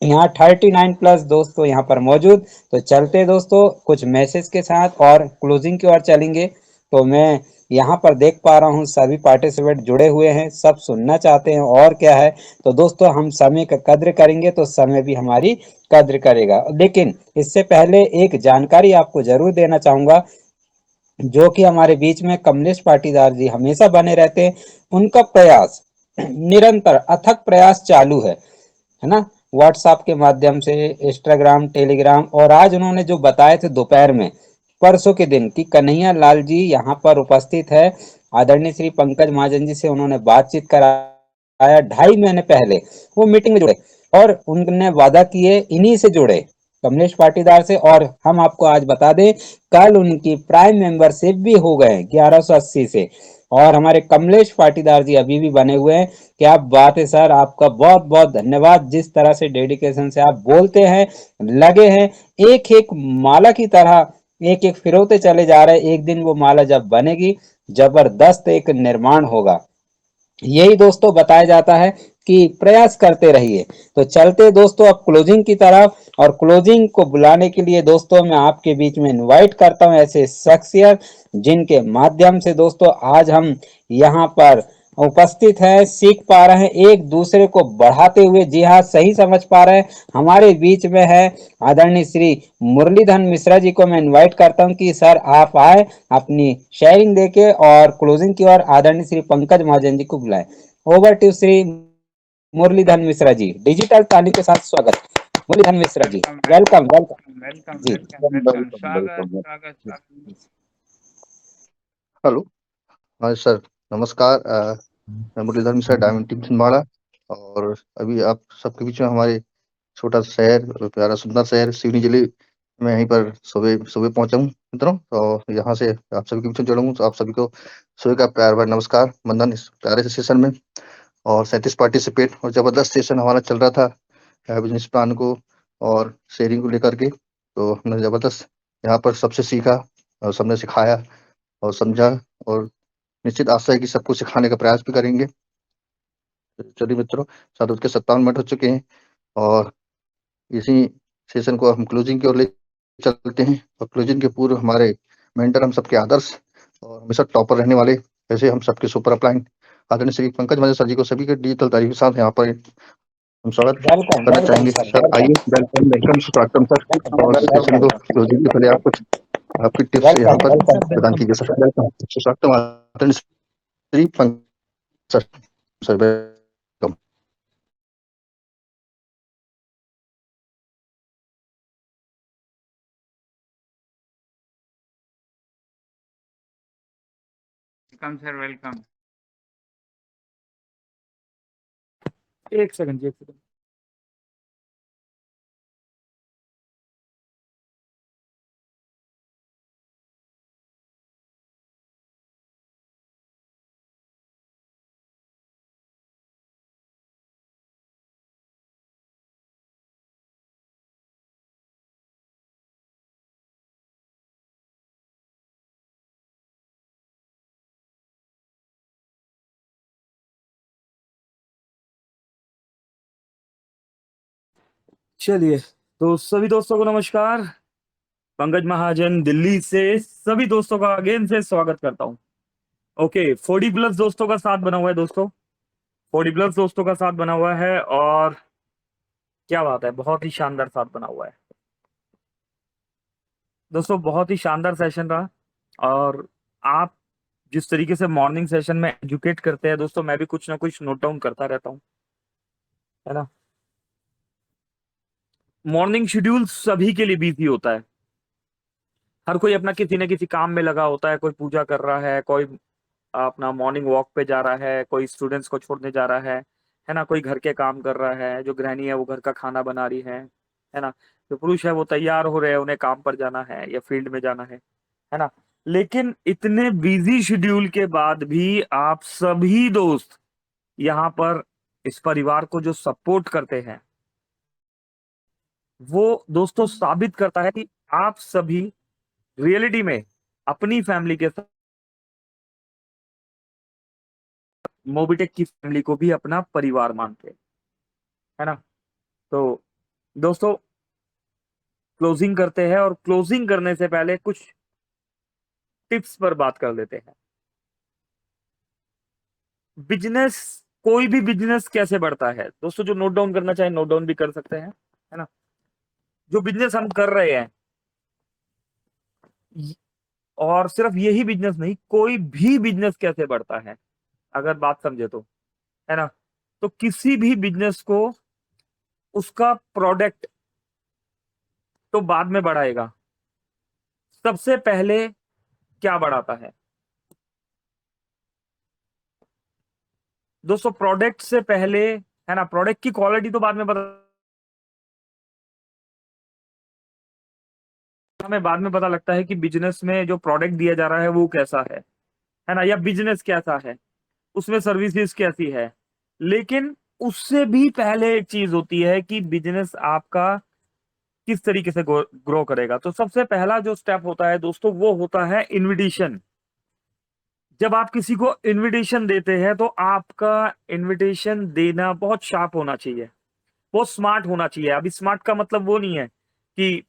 यहाँ 39+ दोस्तों यहाँ पर मौजूद। तो चलते दोस्तों कुछ मैसेज के साथ और क्लोजिंग की ओर चलेंगे। तो मैं यहाँ पर देख पा रहा हूँ सभी पार्टिसिपेंट जुड़े हुए हैं, सब सुनना चाहते हैं और क्या है। तो दोस्तों हम समय का कद्र करेंगे तो समय भी हमारी कद्र करेगा। लेकिन इससे पहले एक जानकारी आपको जरूर देना चाहूंगा, जो कि हमारे बीच में कम्युनिस्ट पाटीदार जी हमेशा बने रहते हैं। उनका प्रयास निरंतर अथक प्रयास चालू है ना। व्हाट्सएप के माध्यम से, इंस्टाग्राम, टेलीग्राम, और आज उन्होंने जो बताए थे दोपहर में परसों के दिन कि कन्हैया लाल जी यहाँ पर उपस्थित है, आदरणीय श्री पंकज महाजन जी से उन्होंने बातचीत कराया 2.5 महीने पहले। वो मीटिंग में जुड़े और उनने वादा किए इन्हीं से जुड़े, कम्युनिस्ट पाटीदार से। और हम आपको आज बता दें कल उनकी प्राइम मेंबरशिप भी हो गए 1180 से। और हमारे कमलेश पाटीदार जी अभी भी बने हुए हैं। क्या बात है सर, आपका बहुत बहुत धन्यवाद। जिस तरह से डेडिकेशन से आप बोलते हैं, लगे हैं, एक एक माला की तरह एक एक फिरोते चले जा रहे हैं। एक दिन वो माला जब बनेगी, जबरदस्त एक निर्माण होगा। यही दोस्तों बताया जाता है कि प्रयास करते रहिए। तो चलते दोस्तों अब क्लोजिंग की तरफ। और क्लोजिंग को बुलाने के लिए दोस्तों मैं आपके बीच में इनवाइट करता हूं ऐसे शख्सियत जिनके माध्यम से दोस्तों आज हम यहाँ पर उपस्थित है, सीख पा रहे हैं, एक दूसरे को बढ़ाते हुए। जी हाँ, सही समझ पा रहे हैं। हमारे बीच में है आदरणीय श्री मुरलीधर मिश्रा जी को मैं इनवाइट करता हूं कि सर आप आए अपनी शेयरिंग देके और क्लोजिंग की ओर आदरणीय श्री पंकज महाजन जी को बुलाएं। Over to Shri Murlidhar Mishra ji, digital ताली के साथ स्वागत। Murlidhar Mishra ji, welcome welcome welcome welcome ji. Welcome welcome, स्वागत स्वागत स्वागत। हेलो। हाँ सर, नमस्कार। मैं मुरलीधर मिश्रा, डायमंड टीम छिंदवाड़ा। और अभी आप सबके बीच में हमारे छोटा सा शहर, प्यारा सुंदर शहर सिवनी जिले में यहीं पर सुबह सुबह पहुंचा हूँ मित्रों। तो यहाँ से आप सभी के बीच में जुड़ा हूँ। तो आप सभी को सुबह का प्यार भरा नमस्कार, वंदन इस प्यारे से सेशन में। और 37 पार्टिसिपेट और जबरदस्त सेशन हमारा चल रहा था बिजनेस प्लान को और शेयरिंग को लेकर के। तो हमने जबरदस्त यहाँ पर सबसे सीखा और सबने सिखाया और समझा, और निश्चित आशा है कि सबको सिखाने का प्रयास भी करेंगे। तो चलिए मित्रों, 7:57 हो चुके हैं और इसी सेशन को हम क्लोजिंग की ओर ले चलते हैं। और क्लोजिंग के पूर्व हमारे मेंटर, हम सबके आदर्श और हमेशा टॉपर रहने वाले, ऐसे हम सबके सुपर अपलाइन आदरणीय श्री पंकज महाजन सर जी को सभी के डिजिटल तारीफ के साथ यहाँ पर हम स्वागत वेलकम करना वेलकम चाहेंगे। सर, सर आइए, वेलकम वेलकम सुप्रभातम सर। और सेशन को क्लोजिंग के पहले आप कुछ आपकी टिप्स यहाँ वेलकम पर वेलकम प्रदान कीजिए सर। वेलकम सुप्रभातम आदरणीय Shri Pankaj sir. Sir welcome. Welcome sir, welcome. एक सेकंड जी, एक सेकंड। चलिए, तो सभी दोस्तों को नमस्कार। पंकज महाजन दिल्ली से सभी दोस्तों का अगेन से स्वागत करता हूं। ओके, 40+ दोस्तों का साथ बना हुआ है दोस्तों, 40+ दोस्तों का साथ बना हुआ है। और क्या बात है, बहुत ही शानदार साथ बना हुआ है दोस्तों, बहुत ही शानदार सेशन रहा। और आप जिस तरीके से मॉर्निंग सेशन में एजुकेट करते हैं दोस्तों, मैं भी कुछ ना कुछ नोट डाउन करता रहता हूँ, है ना। मॉर्निंग शेड्यूल सभी के लिए बिजी होता है, हर कोई अपना किसी न किसी काम में लगा होता है। कोई पूजा कर रहा है, कोई अपना मॉर्निंग वॉक पे जा रहा है, कोई स्टूडेंट्स को छोड़ने जा रहा है ना। कोई घर के काम कर रहा है, जो गृहिणी है वो घर का खाना बना रही है ना। जो पुरुष है वो तैयार हो रहे हैं, उन्हें काम पर जाना है या फील्ड में जाना है ना। लेकिन इतने बिजी शेड्यूल के बाद भी आप सभी दोस्त यहाँ पर इस परिवार को जो सपोर्ट करते हैं, वो दोस्तों साबित करता है कि आप सभी रियलिटी में अपनी फैमिली के साथ मोबिटेक की फैमिली को भी अपना परिवार मानते हैं, है ना। तो दोस्तों क्लोजिंग करते हैं, और क्लोजिंग करने से पहले कुछ टिप्स पर बात कर लेते हैं। बिजनेस, कोई भी बिजनेस कैसे बढ़ता है दोस्तों, जो नोट डाउन करना चाहे नोट डाउन भी कर सकते हैं, है ना। जो बिजनेस हम कर रहे हैं, और सिर्फ यही बिजनेस नहीं, कोई भी बिजनेस कैसे बढ़ता है अगर बात समझे तो, है ना। तो किसी भी बिजनेस को उसका प्रोडक्ट तो बाद में बढ़ाएगा, सबसे पहले क्या बढ़ाता है दोस्तों? प्रोडक्ट से पहले, है ना, प्रोडक्ट की क्वालिटी तो बाद में हमें बाद में पता लगता है कि बिजनेस में जो प्रोडक्ट दिया जा रहा है वो कैसा है ना, या बिजनेस कैसा है, उसमें सर्विसेज कैसी है। लेकिन उससे भी पहले एक चीज होती है कि बिजनेस आपका किस तरीके से ग्रो करेगा। तो सबसे पहला जो स्टेप होता है दोस्तों, वो होता है इनविटेशन। जब आप किसी को इनविटेशन देते हैं तो आपका इनविटेशन देना बहुत शार्प होना चाहिए, बहुत स्मार्ट होना चाहिए। अभी स्मार्ट का मतलब वो नहीं है कि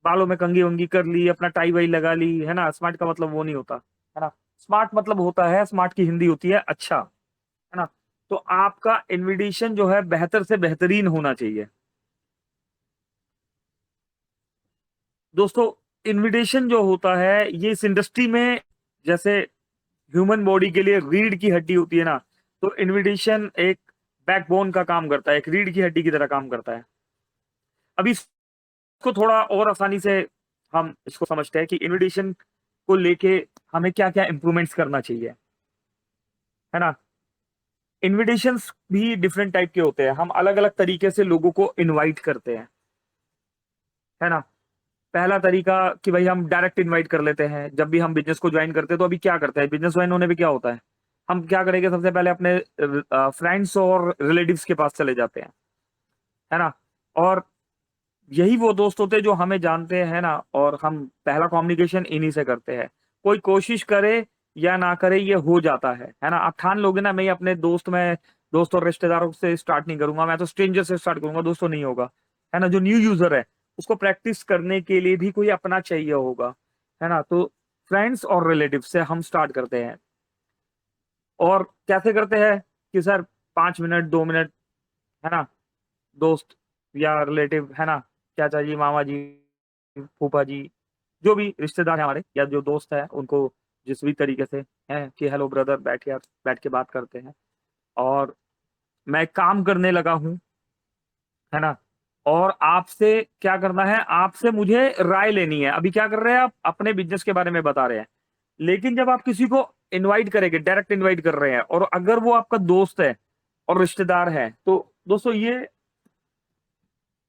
बालों में कंघी वंगी कर ली, अपना टाई वाई लगा ली, है ना। स्मार्ट का मतलब वो नहीं होता, है ना। स्मार्ट मतलब होता है, स्मार्ट की हिंदी होती है अच्छा, है ना। तो आपका इनविटेशन जो है बेहतर से बेहतरीन होना चाहिए दोस्तों। इनविटेशन जो होता है ये इस इंडस्ट्री में, जैसे ह्यूमन बॉडी के लिए रीढ़ की हड्डी होती है ना, तो इनविटेशन एक बैकबोन का काम करता है, एक रीढ़ की हड्डी की तरह काम करता है। अभी इसको थोड़ा और आसानी से हम इसको समझते हैं कि इनविटेशन को लेके हमें क्या क्या इंप्रूवमेंट्स करना चाहिए, है ना। इनविटेशंस भी डिफरेंट टाइप के होते हैं, हम अलग अलग तरीके से लोगों को इनवाइट करते हैं, है ना। पहला तरीका कि भाई हम डायरेक्ट इनवाइट कर लेते हैं। जब भी हम बिजनेस को ज्वाइन करते हैं तो अभी क्या करते हैं, बिजनेस ज्वाइन होने पे क्या होता है, हम क्या करेंगे, सबसे पहले अपने फ्रेंड्स और रिलेटिव्स के पास चले जाते हैं, है ना। और यही वो दोस्त होते हैं जो हमें जानते हैं, है ना, और हम पहला कम्युनिकेशन इन्हीं से करते हैं। कोई कोशिश करे या ना करे ये हो जाता है ना। आप ठान लोगे ना, मैं अपने दोस्त और रिश्तेदारों से स्टार्ट नहीं करूंगा, मैं तो स्ट्रेंजर से स्टार्ट करूंगा, दोस्तों नहीं होगा, है ना। जो न्यू यूजर है उसको प्रैक्टिस करने के लिए भी कोई अपना चाहिए होगा, है ना। तो फ्रेंड्स और रिलेटिव से हम स्टार्ट करते हैं। और कैसे करते हैं कि सर 5 मिनट 2 मिनट, है ना, दोस्त या रिलेटिव, है ना, चाचा जी, मामा जी, फूफा जी, जो भी रिश्तेदार हैं हमारे या जो दोस्त है, उनको जिस भी तरीके से है कि हेलो ब्रदर, बैठ के बात करते हैं। और मैं काम करने लगा हूँ, है ना, और आपसे क्या करना है, आपसे मुझे राय लेनी है। अभी क्या कर रहे हैं आप, अपने बिजनेस के बारे में बता रहे हैं, लेकिन जब आप किसी को इनवाइट करेंगे, डायरेक्ट इनवाइट कर रहे हैं, और अगर वो आपका दोस्त है और रिश्तेदार है, तो दोस्तों ये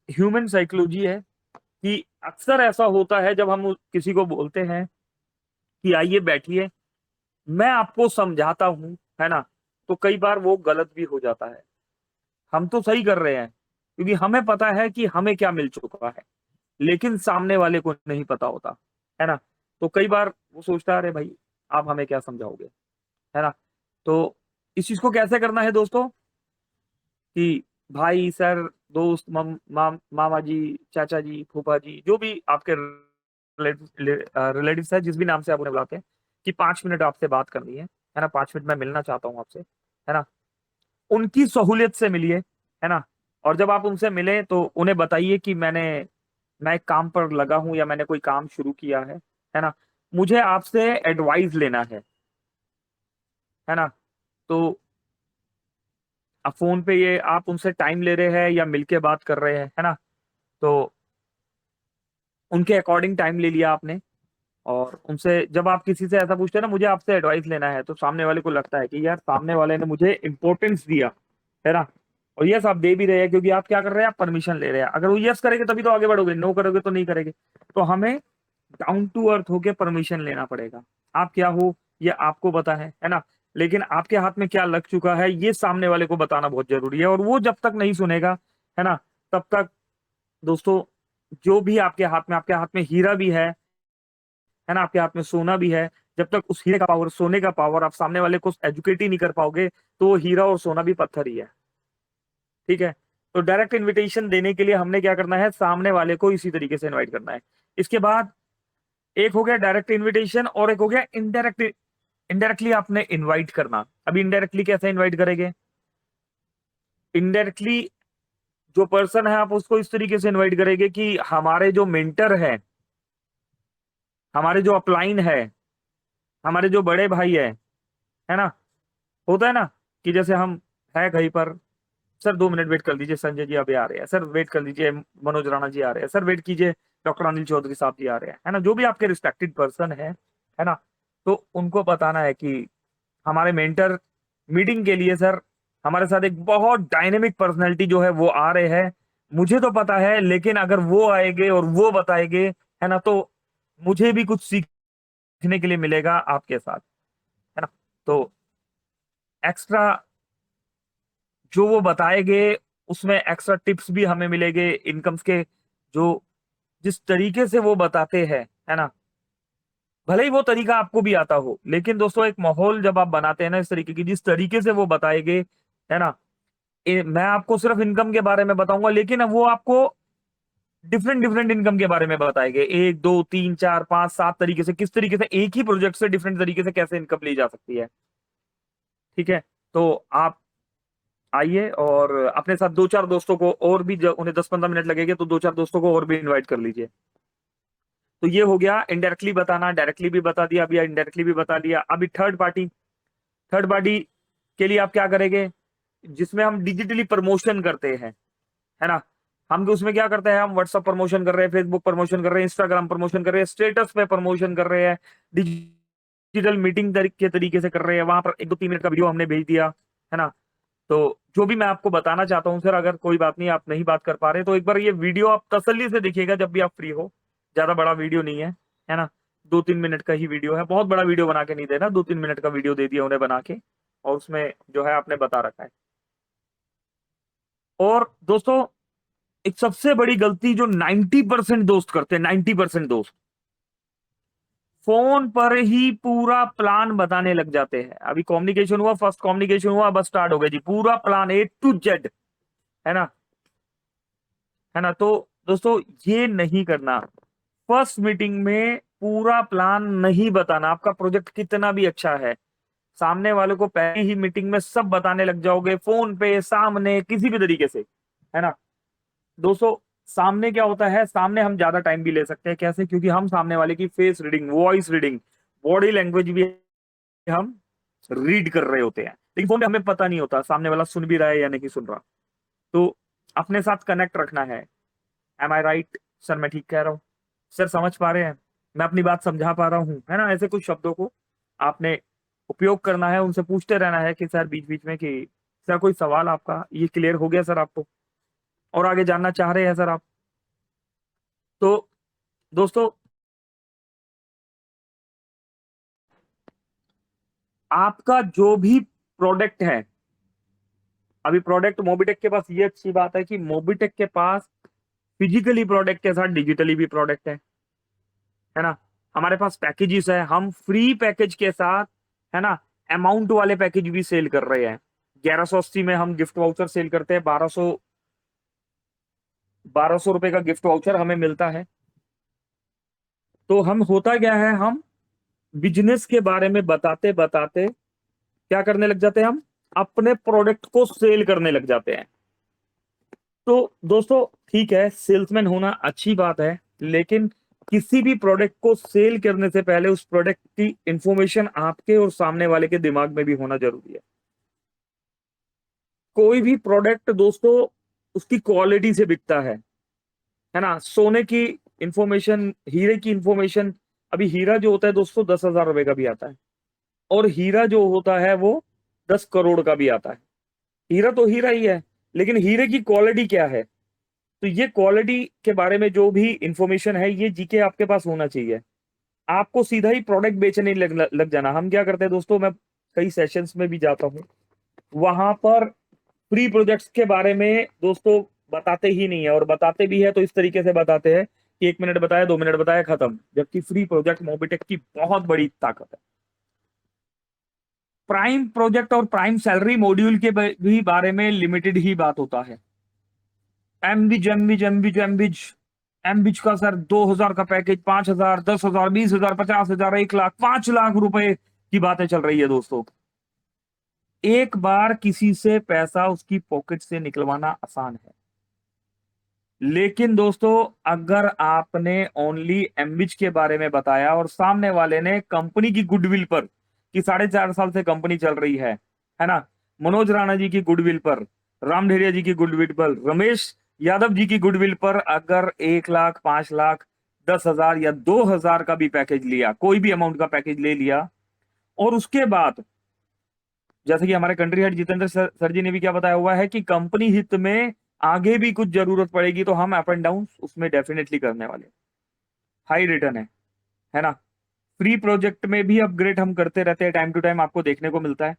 ह्यूमन साइकोलॉजी है कि अक्सर ऐसा होता है जब हम किसी को बोलते हैं कि आइए बैठिए, मैं आपको समझाता हूं, है ना, तो कई बार वो गलत भी हो जाता है। हम तो सही कर रहे हैं क्योंकि हमें पता है कि हमें क्या मिल चुका है, लेकिन सामने वाले को नहीं पता होता, है ना। तो कई बार वो सोचता है अरे भाई आप हमें क्या समझाओगे, है ना। तो इस चीज को कैसे करना है दोस्तों कि भाई, सर, दोस्त, मामा जी, चाचा जी, फूफा जी, जो भी आपके रिलेटिव्स है, जिस भी नाम से आप उन्हें बुलाते हैं, कि 5 मिनट आपसे बात करनी है ना, 5 मिनट मैं मिलना चाहता हूँ आपसे, है ना। उनकी सहूलियत से मिलिए, है ना। और जब आप उनसे मिले तो उन्हें बताइए कि मैं एक काम पर लगा हूं या मैंने कोई काम शुरू किया है ना, मुझे आपसे एडवाइस लेना है ना। तो अब फोन पे ये आप उनसे टाइम ले रहे हैं या मिलके बात कर रहे हैं, है ना, तो उनके अकॉर्डिंग टाइम ले लिया आपने। और उनसे जब आप किसी से ऐसा पूछते हैं ना, मुझे आपसे एडवाइस लेना है, तो सामने वाले को लगता है कि यार सामने वाले ने मुझे इंपॉर्टेंस दिया, है ना। और यस आप दे भी रहे हैं क्योंकि आप क्या कर रहे हैं, आप परमिशन ले रहे हैं। अगर वो यस करेंगे तभी तो आगे बढ़ोगे, नो करोगे तो नहीं करेंगे। तो हमें डाउन टू अर्थ होके परमिशन लेना पड़ेगा। आप क्या हो ये आपको पता है ना, लेकिन आपके हाथ में क्या लग चुका है ये सामने वाले को बताना बहुत जरूरी है। और वो जब तक नहीं सुनेगा, है ना, तब तक दोस्तों जो भी आपके हाथ में हीरा भी है ना, आपके हाथ में सोना भी है, जब तक उस हीरे का पावर, सोने का पावर आप सामने वाले को एजुकेट ही नहीं कर पाओगे, तो वो हीरा और सोना भी पत्थर ही है, ठीक है। तो डायरेक्ट इनविटेशन देने के लिए हमने क्या करना है, सामने वाले को इसी तरीके से इनवाइट करना है। इसके बाद एक हो गया डायरेक्ट इनविटेशन और एक हो गया इनडायरेक्टली आपने इनवाइट करना। अभी इनडायरेक्टली कैसे इनवाइट करेंगे? इनडायरेक्टली जो पर्सन है आप उसको इस तरीके से इनवाइट करेंगे कि हमारे जो मेंटर है, हमारे जो अपलाइन है, हमारे जो बड़े भाई है ना, होता है ना कि जैसे हम है कहीं पर, सर 2 मिनट वेट कर लीजिए, संजय जी अभी आ रहे हैं, सर वेट कर लीजिए, मनोज राणा जी आ रहे हैं, सर वेट कीजिए, डॉक्टर अनिल चौधरी साहब जी आ रहे हैं, है ना, जो भी आपके रिस्पेक्टेड पर्सन है ना, तो उनको बताना है कि हमारे मेंटर मीटिंग के लिए सर हमारे साथ एक बहुत डायनेमिक पर्सनैलिटी जो है वो आ रहे हैं, मुझे तो पता है लेकिन अगर वो आएंगे और वो बताएंगे, है ना, तो मुझे भी कुछ सीखने के लिए मिलेगा आपके साथ, है ना। तो एक्स्ट्रा जो वो बताएंगे उसमें एक्स्ट्रा टिप्स भी हमें मिलेंगे इनकम्स के, जो जिस तरीके से वो बताते हैं, है ना, भले ही वो तरीका आपको भी आता हो, लेकिन दोस्तों एक माहौल जब आप बनाते हैं ना इस तरीके की, जिस तरीके से वो बताएंगे, है ना, मैं आपको सिर्फ इनकम के बारे में बताऊंगा लेकिन अब वो आपको डिफरेंट डिफरेंट इनकम के बारे में बताएंगे, 1 2 3 4 5 7 तरीके से, किस तरीके से एक ही प्रोजेक्ट से डिफरेंट तरीके से कैसे इनकम ली जा सकती है। ठीक है, तो आप आइए और अपने साथ 2-4 दोस्तों को और भी, उन्हें 10-15 मिनट लगेंगे तो 2-4 दोस्तों को और भी इन्वाइट कर लीजिए। तो ये हो गया इनडायरेक्टली बताना, डायरेक्टली भी बता दिया, अभी इनडायरेक्टली भी बता दिया। अभी थर्ड पार्टी के लिए आप क्या करेंगे, जिसमें हम डिजिटली प्रमोशन करते हैं, है ना, हम भी उसमें क्या करते हैं, हम व्हाट्सएप प्रमोशन कर रहे हैं, फेसबुक प्रमोशन कर रहे हैं, इंस्टाग्राम प्रमोशन कर रहे हैं, स्टेटस पे प्रमोशन कर रहे हैं, डिजिटल मीटिंग के तरीके से कर रहे हैं, वहां पर 1-2-3 मिनट का वीडियो हमने भेज दिया, है ना। तो जो भी मैं आपको बताना चाहता हूं सर, अगर कोई बात नहीं आप नहीं बात कर पा रहे तो एक बार ये वीडियो आप तसल्ली से देखिएगा जब भी आप फ्री हो, ज्यादा बड़ा वीडियो नहीं है ना, 2-3 मिनट का ही वीडियो है, बहुत बड़ा वीडियो बना के नहीं देना, 2-3 मिनट का वीडियो दे दिया उन्हें बना के, और उसमें जो है आपने बता रखा है। और दोस्तों एक सबसे बड़ी गलती जो 90% दोस्त करते हैं, 90% दोस्त फोन पर ही पूरा प्लान बताने लग जाते हैं। अभी कम्युनिकेशन हुआ, फर्स्ट कम्युनिकेशन हुआ, बस स्टार्ट हो गया जी, पूरा प्लान A to Z, है ना, तो दोस्तों ये नहीं करना। फर्स्ट मीटिंग में पूरा प्लान नहीं बताना, आपका प्रोजेक्ट कितना भी अच्छा है, सामने वाले को पहली ही मीटिंग में सब बताने लग जाओगे, फोन पे, सामने, किसी भी तरीके से, है ना। दोस्तों सामने क्या होता है, सामने हम ज्यादा टाइम भी ले सकते हैं, कैसे, क्योंकि हम सामने वाले की face reading, voice reading, body language भी हम रीड कर रहे होते हैं, लेकिन फोन पे हमें पता नहीं होता सामने वाला सुन भी रहा है या नहीं सुन रहा। तो अपने साथ कनेक्ट रखना है। एम आई राइट सर, मैं ठीक कह रहा हूँ सर, समझ पा रहे हैं, मैं अपनी बात समझा पा रहा हूँ, है ना, ऐसे कुछ शब्दों को आपने उपयोग करना है, उनसे पूछते रहना है कि सर बीच बीच में कि सर कोई सवाल आपका, ये क्लियर हो गया सर आपको, और आगे जानना चाह रहे हैं सर आप। तो दोस्तों आपका जो भी प्रोडक्ट है, अभी प्रोडक्ट मोबिटेक के पास ये अच्छी बात है कि मोबिटेक के पास फिजिकली प्रोडक्ट के साथ डिजिटली भी प्रोडक्ट है ना, हमारे पास पैकेजेस है, हम फ्री पैकेज के साथ, है ना, अमाउंट वाले पैकेज भी सेल कर रहे हैं। 1180 में हम गिफ्ट वाउचर सेल करते हैं, 1200 रुपए का गिफ्ट वाउचर हमें मिलता है। तो हम, होता क्या है, हम बिजनेस के बारे में बताते बताते क्या करने लग जाते हैं, हम अपने प्रोडक्ट को सेल करने लग जाते हैं। तो दोस्तों ठीक है, सेल्समैन होना अच्छी बात है, लेकिन किसी भी प्रोडक्ट को सेल करने से पहले उस प्रोडक्ट की इंफॉर्मेशन आपके और सामने वाले के दिमाग में भी होना जरूरी है। कोई भी प्रोडक्ट दोस्तों उसकी क्वालिटी से बिकता है ना, सोने की इंफॉर्मेशन, हीरे की इंफॉर्मेशन, अभी हीरा जो होता है दोस्तों 10,000 रुपए का भी आता है, और हीरा जो होता है वो 10 करोड़ का भी आता है। हीरा तो हीरा ही है, लेकिन हीरे की क्वालिटी क्या है, तो ये क्वालिटी के बारे में जो भी इंफॉर्मेशन है, ये जीके आपके पास होना चाहिए। आपको सीधा ही प्रोडक्ट बेचने लग जाना। हम क्या करते हैं दोस्तों, मैं कई सेशंस में भी जाता हूँ, वहां पर फ्री प्रोजेक्ट्स के बारे में दोस्तों बताते ही नहीं है, और बताते भी है तो इस तरीके से बताते हैं कि 1 मिनट बताया, 2 मिनट बताया, खत्म, जबकि फ्री प्रोजेक्ट मोबिटेक की बहुत बड़ी ताकत है। प्राइम प्रोजेक्ट और प्राइम सैलरी मॉड्यूल के भी बारे में लिमिटेड ही बात होता है। एमबिज एमबिज एमबिज एमबिज एमबिज का सर 2000 का पैकेज, 5000, 10,000, 20,000, 50,000, 1 लाख, 5 लाख रुपए की बातें चल रही है दोस्तों। एक बार किसी से पैसा उसकी पॉकेट से निकलवाना आसान है, लेकिन दोस्तों अगर आपने ओनली एमबिज के बारे में बताया और सामने वाले ने कंपनी की गुडविल पर, कि 4.5 साल से कंपनी चल रही है ना, मनोज राणा जी की गुडविल पर, राम ढेरिया जी की गुडविल पर, रमेश यादव जी की गुडविल पर अगर 1 लाख, 5 लाख, 10,000 या 2,000 का भी पैकेज लिया, कोई भी अमाउंट का पैकेज ले लिया, और उसके बाद जैसे कि हमारे कंट्री हेड जितेंद्र सर जी ने भी क्या बताया हुआ है कि कंपनी हित में आगे भी कुछ जरूरत पड़ेगी तो हम अप एंड डाउन उसमें डेफिनेटली करने वाले। हाई रिटर्न है ना। फ्री प्रोजेक्ट में भी अपग्रेड हम करते रहते हैं, टाइम टू टाइम आपको देखने को मिलता है।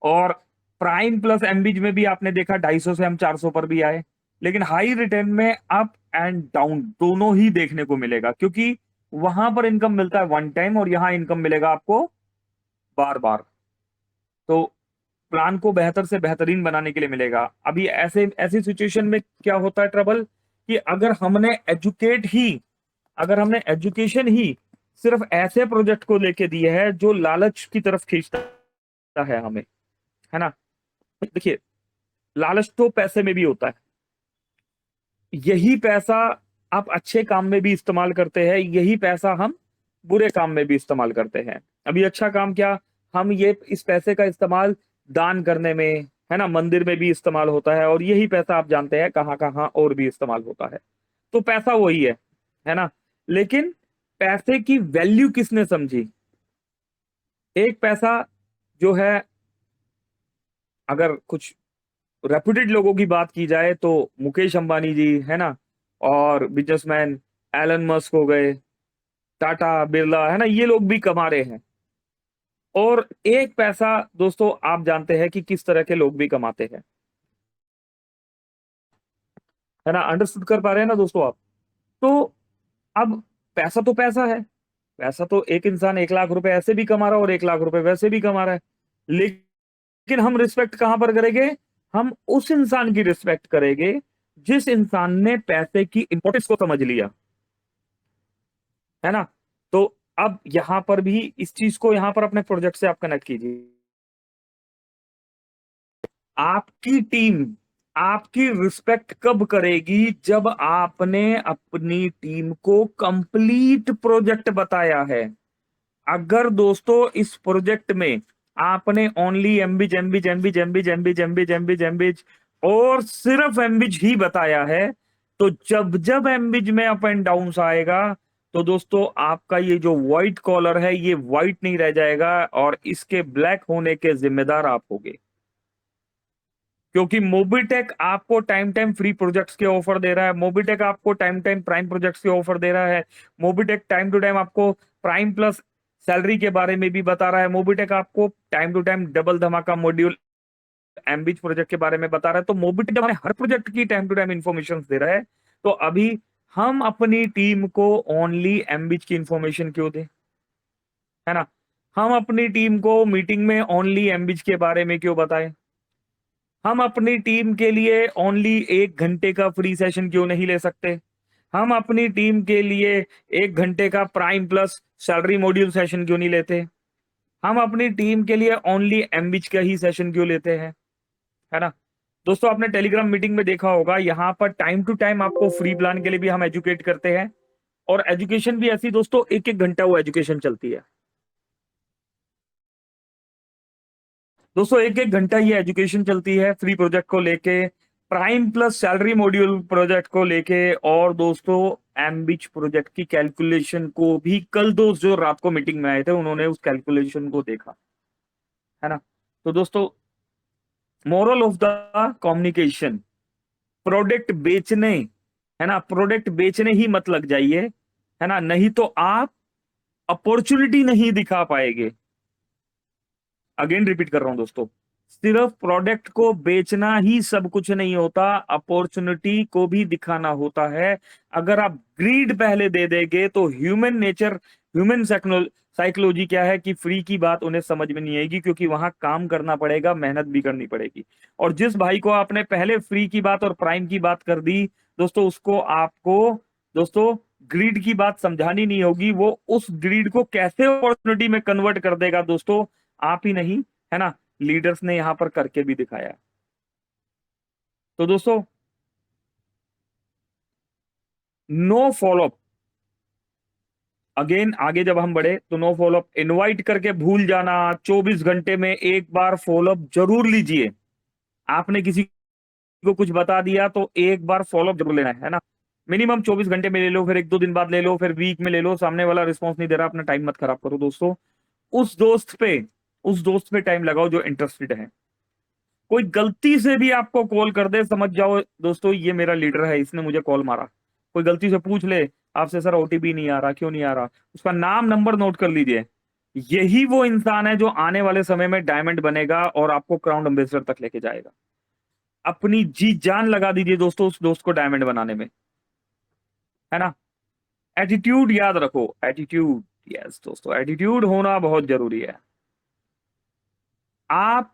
और प्राइम प्लस एमबीज में भी आपने देखा 250 से हम 400 पर भी आए, लेकिन हाई रिटर्न में अप एंड डाउन दोनों ही देखने को मिलेगा, क्योंकि वहां पर इनकम मिलता है वन टाइम और यहां इनकम मिलेगा आपको बार बार। तो प्लान को बेहतर से बेहतरीन बनाने के लिए मिलेगा। अभी ऐसी सिचुएशन में क्या होता है ट्रबल, कि अगर हमने एजुकेशन ही सिर्फ ऐसे प्रोजेक्ट को लेके दिए है जो लालच की तरफ खींचता है हमें, है ना। देखिए लालच तो पैसे में भी होता है, यही पैसा आप अच्छे काम में भी इस्तेमाल करते हैं, यही पैसा हम बुरे काम में भी इस्तेमाल करते हैं। अभी अच्छा काम क्या, हम इस पैसे का इस्तेमाल दान करने में, है ना, मंदिर में भी इस्तेमाल होता है, और यही पैसा आप जानते हैं कहां कहां और भी इस्तेमाल होता है। तो पैसा वही है ना। लेकिन पैसे की वैल्यू किसने समझी? एक पैसा जो है, अगर कुछ रेप्यूटेड लोगों की बात की जाए तो मुकेश अंबानी जी, है ना, और बिजनेसमैन एलन मस्क हो गए, टाटा बिरला, है ना, ये लोग भी कमा रहे हैं। और एक पैसा दोस्तों आप जानते हैं कि किस तरह के लोग भी कमाते हैं, है ना। अंडरस्टूड कर पा रहे हैं ना दोस्तों आप? तो अब पैसा तो पैसा है, पैसा तो एक इंसान 1 लाख रुपए ऐसे भी कमा रहा है और 1 लाख रुपए वैसे भी कमा रहा है, लेकिन हम रिस्पेक्ट कहां पर करेंगे? हम उस इंसान की रिस्पेक्ट करेंगे जिस इंसान ने पैसे की इंपॉर्टेंस को समझ लिया, है ना। तो अब यहां पर भी इस चीज को यहां पर अपने प्रोजेक्ट से आप कनेक्ट कीजिए। आपकी टीम आपकी रिस्पेक्ट कब करेगी? जब आपने अपनी टीम को कंप्लीट प्रोजेक्ट बताया है। अगर दोस्तों इस प्रोजेक्ट में आपने ओनली एमबिज एमबिज एमबिज एमबिज एमबिज एमबिज एमबिज एमबिज और सिर्फ एमबिज ही बताया है, तो जब जब एमबिज में अप एंड डाउन आएगा तो दोस्तों आपका ये जो व्हाइट कॉलर है ये व्हाइट नहीं रह जाएगा, और इसके ब्लैक होने के जिम्मेदार आप होगे। क्योंकि मोबिटेक आपको टाइम टाइम फ्री प्रोजेक्ट्स के ऑफर दे रहा है, मोबिटेक आपको टाइम टाइम प्राइम प्रोजेक्ट्स के ऑफर दे रहा है, मोबिटेक टाइम टू टाइम आपको प्राइम प्लस सैलरी के बारे में भी बता रहा है, मोबिटेक आपको टाइम टू टाइम डबल धमाका मॉड्यूल एमबीज प्रोजेक्ट के बारे में बता रहा है। तो मोबिटेक हमारे हर प्रोजेक्ट की टाइम टू टाइम इंफॉर्मेशन दे रहा है। तो अभी हम अपनी टीम को ओनली एमबीज की इंफॉर्मेशन क्यों दें, है ना। हम अपनी टीम को मीटिंग में ओनली एमबीज के बारे में क्यों बताएं? हम अपनी टीम के लिए ओनली 1 घंटे का फ्री सेशन क्यों नहीं ले सकते? हम अपनी टीम के लिए 1 घंटे का prime plus salary module session क्यों नहीं लेते? हम अपनी टीम के लिए ओनली एमबीच का ही सेशन क्यों लेते हैं, है ना। दोस्तों आपने टेलीग्राम मीटिंग में देखा होगा, यहाँ पर टाइम टू टाइम आपको फ्री प्लान के लिए भी हम एजुकेट करते हैं, और एजुकेशन भी ऐसी दोस्तों 1-1 घंटा वो एजुकेशन चलती है दोस्तों, 1-1 घंटा ये एजुकेशन चलती है फ्री प्रोजेक्ट को लेके, prime plus salary module project को लेके, और दोस्तों एमबिच प्रोजेक्ट की कैलकुलेशन को भी कल दोस्त जो रात को मीटिंग में आए थे उन्होंने उस कैलकुलेशन को देखा, है ना। तो दोस्तों moral of the communication, product बेचने, है ना, प्रोडक्ट बेचने ही मत लग जाइए, है ना, नहीं तो आप अपॉर्चुनिटी नहीं दिखा पाएंगे। अगेन रिपीट कर रहा हूं दोस्तों, सिर्फ प्रोडक्ट को बेचना ही सब कुछ नहीं होता, अपॉर्चुनिटी को भी दिखाना होता है। अगर आप ग्रीड पहले दे देंगे तो ह्यूमन नेचर ह्यूमन साइकोलॉजी क्या है कि फ्री की बात उन्हें समझ में नहीं आएगी, क्योंकि वहां काम करना पड़ेगा, मेहनत भी करनी पड़ेगी। और जिस भाई को आपने पहले फ्री की बात और प्राइम की बात कर दी दोस्तों, उसको आपको दोस्तों ग्रीड की बात समझानी नहीं होगी। वो उस ग्रीड को कैसे अपॉर्चुनिटी में कन्वर्ट कर देगा दोस्तों, आप ही नहीं, है ना, लीडर्स ने यहां पर करके भी दिखाया। तो दोस्तों नो फॉलोअप, अगेन आगे जब हम बढ़े तो नो फॉलोअप, इनवाइट करके भूल जाना, 24 घंटे में एक बार फॉलोअप जरूर लीजिए। आपने किसी को कुछ बता दिया तो एक बार फॉलोअप जरूर लेना है ना, मिनिमम 24 घंटे में ले लो, फिर 1-2 दिन बाद ले लो, फिर वीक में ले लो। सामने वाला रिस्पॉन्स नहीं दे रहा, अपना टाइम मत खराब करो दोस्तों। उस दोस्त पे टाइम लगाओ जो इंटरेस्टेड है। कोई गलती से भी आपको कॉल कर दे, समझ जाओ दोस्तों ये मेरा लीडर है, इसने मुझे कॉल मारा। कोई गलती से पूछ ले आपसे, सर ओटीपी नहीं आ रहा, क्यों नहीं आ रहा, उसका नाम नंबर नोट कर लीजिए। यही वो इंसान है जो आने वाले समय में डायमंड बनेगा और आपको क्राउन एम्बेसडर तक लेके जाएगा। अपनी जी जान लगा दीजिए दोस्तों उस दोस्त को डायमंड बनाने में, है ना। एटीट्यूड याद रखो, एटीट्यूड, यस दोस्तों, एटीट्यूड होना बहुत जरूरी है। आप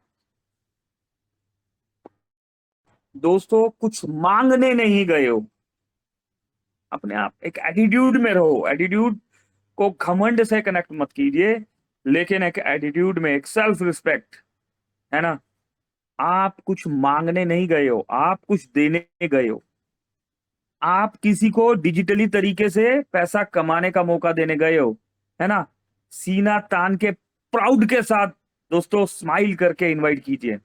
दोस्तों कुछ मांगने नहीं गए हो, अपने आप एक एटीट्यूड में रहो। एटीट्यूड को घमंड से कनेक्ट मत कीजिए, लेकिन एक एटीट्यूड में एक सेल्फ रिस्पेक्ट, है ना। आप कुछ मांगने नहीं गए हो, आप कुछ देने गए हो। आप किसी को डिजिटली तरीके से पैसा कमाने का मौका देने गए हो, है ना। सीना तान के प्राउड के साथ दोस्तों स्माइल करके इनवाइट कीजिए।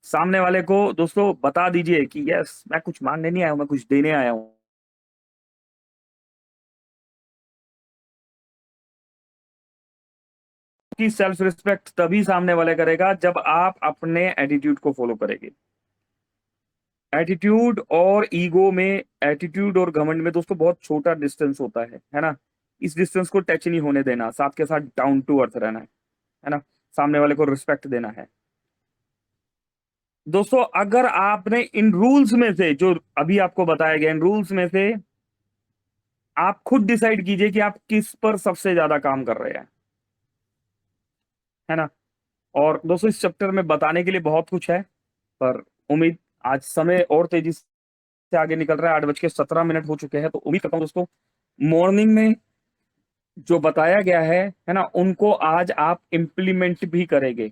सामने वाले को दोस्तों बता दीजिए कि यस मैं कुछ मांगने नहीं आया हूं, मैं कुछ देने आया हूं। की सेल्फ रिस्पेक्ट तभी सामने वाले करेगा जब आप अपने एटीट्यूड को फॉलो करेंगे। एटीट्यूड और ईगो में, एटीट्यूड और घमंड में दोस्तों बहुत छोटा डिस्टेंस होता है ना। इस डिस्टेंस को टच नहीं होने देना, साथ के साथ डाउन टू अर्थ रहना है ना, सामने वाले को रिस्पेक्ट देना है। दोस्तों अगर आपने इन रूल्स में से जो अभी आपको बताया गया, इन रूल्स में से आप खुद डिसाइड कीजिए कि आप किस पर सबसे ज्यादा काम कर रहे हैं, है ना। और दोस्तों इस चैप्टर में बताने के लिए बहुत कुछ है, पर उम्मीद आज समय और तेजी से आगे निकल रहा है, 8:17 हो चुके हैं। तो उम्मीद करता हूं दोस्तों मॉर्निंग में जो बताया गया है ना, उनको आज आप इम्प्लीमेंट भी करेंगे।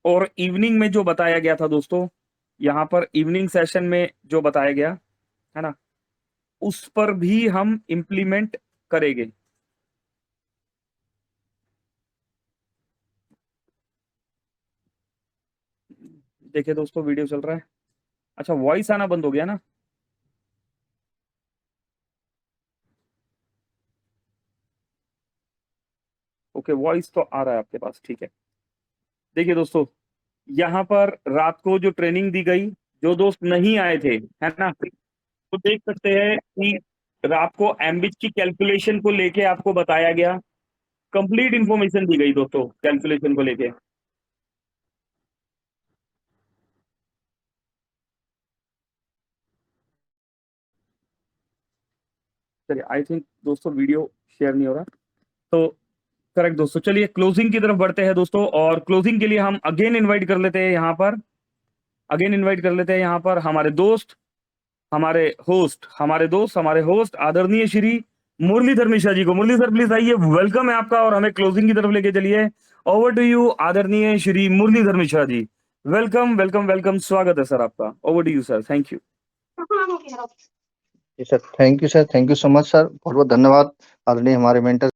और इवनिंग में जो बताया गया था दोस्तों, यहाँ पर इवनिंग सेशन में जो बताया गया है ना, उस पर भी हम इम्प्लीमेंट करेंगे। देखिए दोस्तों वीडियो चल रहा है, अच्छा वॉइस आना बंद हो गया ना। ओके वॉइस तो आ रहा है आपके पास, ठीक है। देखिए दोस्तों यहाँ पर रात को जो ट्रेनिंग दी गई, जो दोस्त नहीं आए थे, है ना, तो देख सकते हैं कि रात को एम्बिट की कैलकुलेशन को लेके आपको बताया गया, कंप्लीट इंफॉर्मेशन दी गई दोस्तों कैलकुलेशन को लेके। चलिए आई थिंक दोस्तों वीडियो शेयर नहीं हो रहा, तो करेक्ट दोस्तों। चलिए क्लोजिंग की तरफ बढ़ते हैं दोस्तों, और क्लोजिंग के लिए हम अगेन इनवाइट कर लेते हैं यहाँ पर, हमारे दोस्त, हमारे होस्ट आदरणीय श्री मुरलीधर मिश्रा जी को। मुरली सर प्लीज आइए, वेलकम है आपका, और हमें क्लोजिंग की तरफ लेके चलिए। ओवर टू यू आदरणीय Shri Murlidhar Mishra ji, welcome welcome welcome, स्वागत है सर आपका। Over to you sir, thank you. Sir thank you sir, thank you so much sir, बहुत बहुत धन्यवाद आदरणीय हमारे मेंटर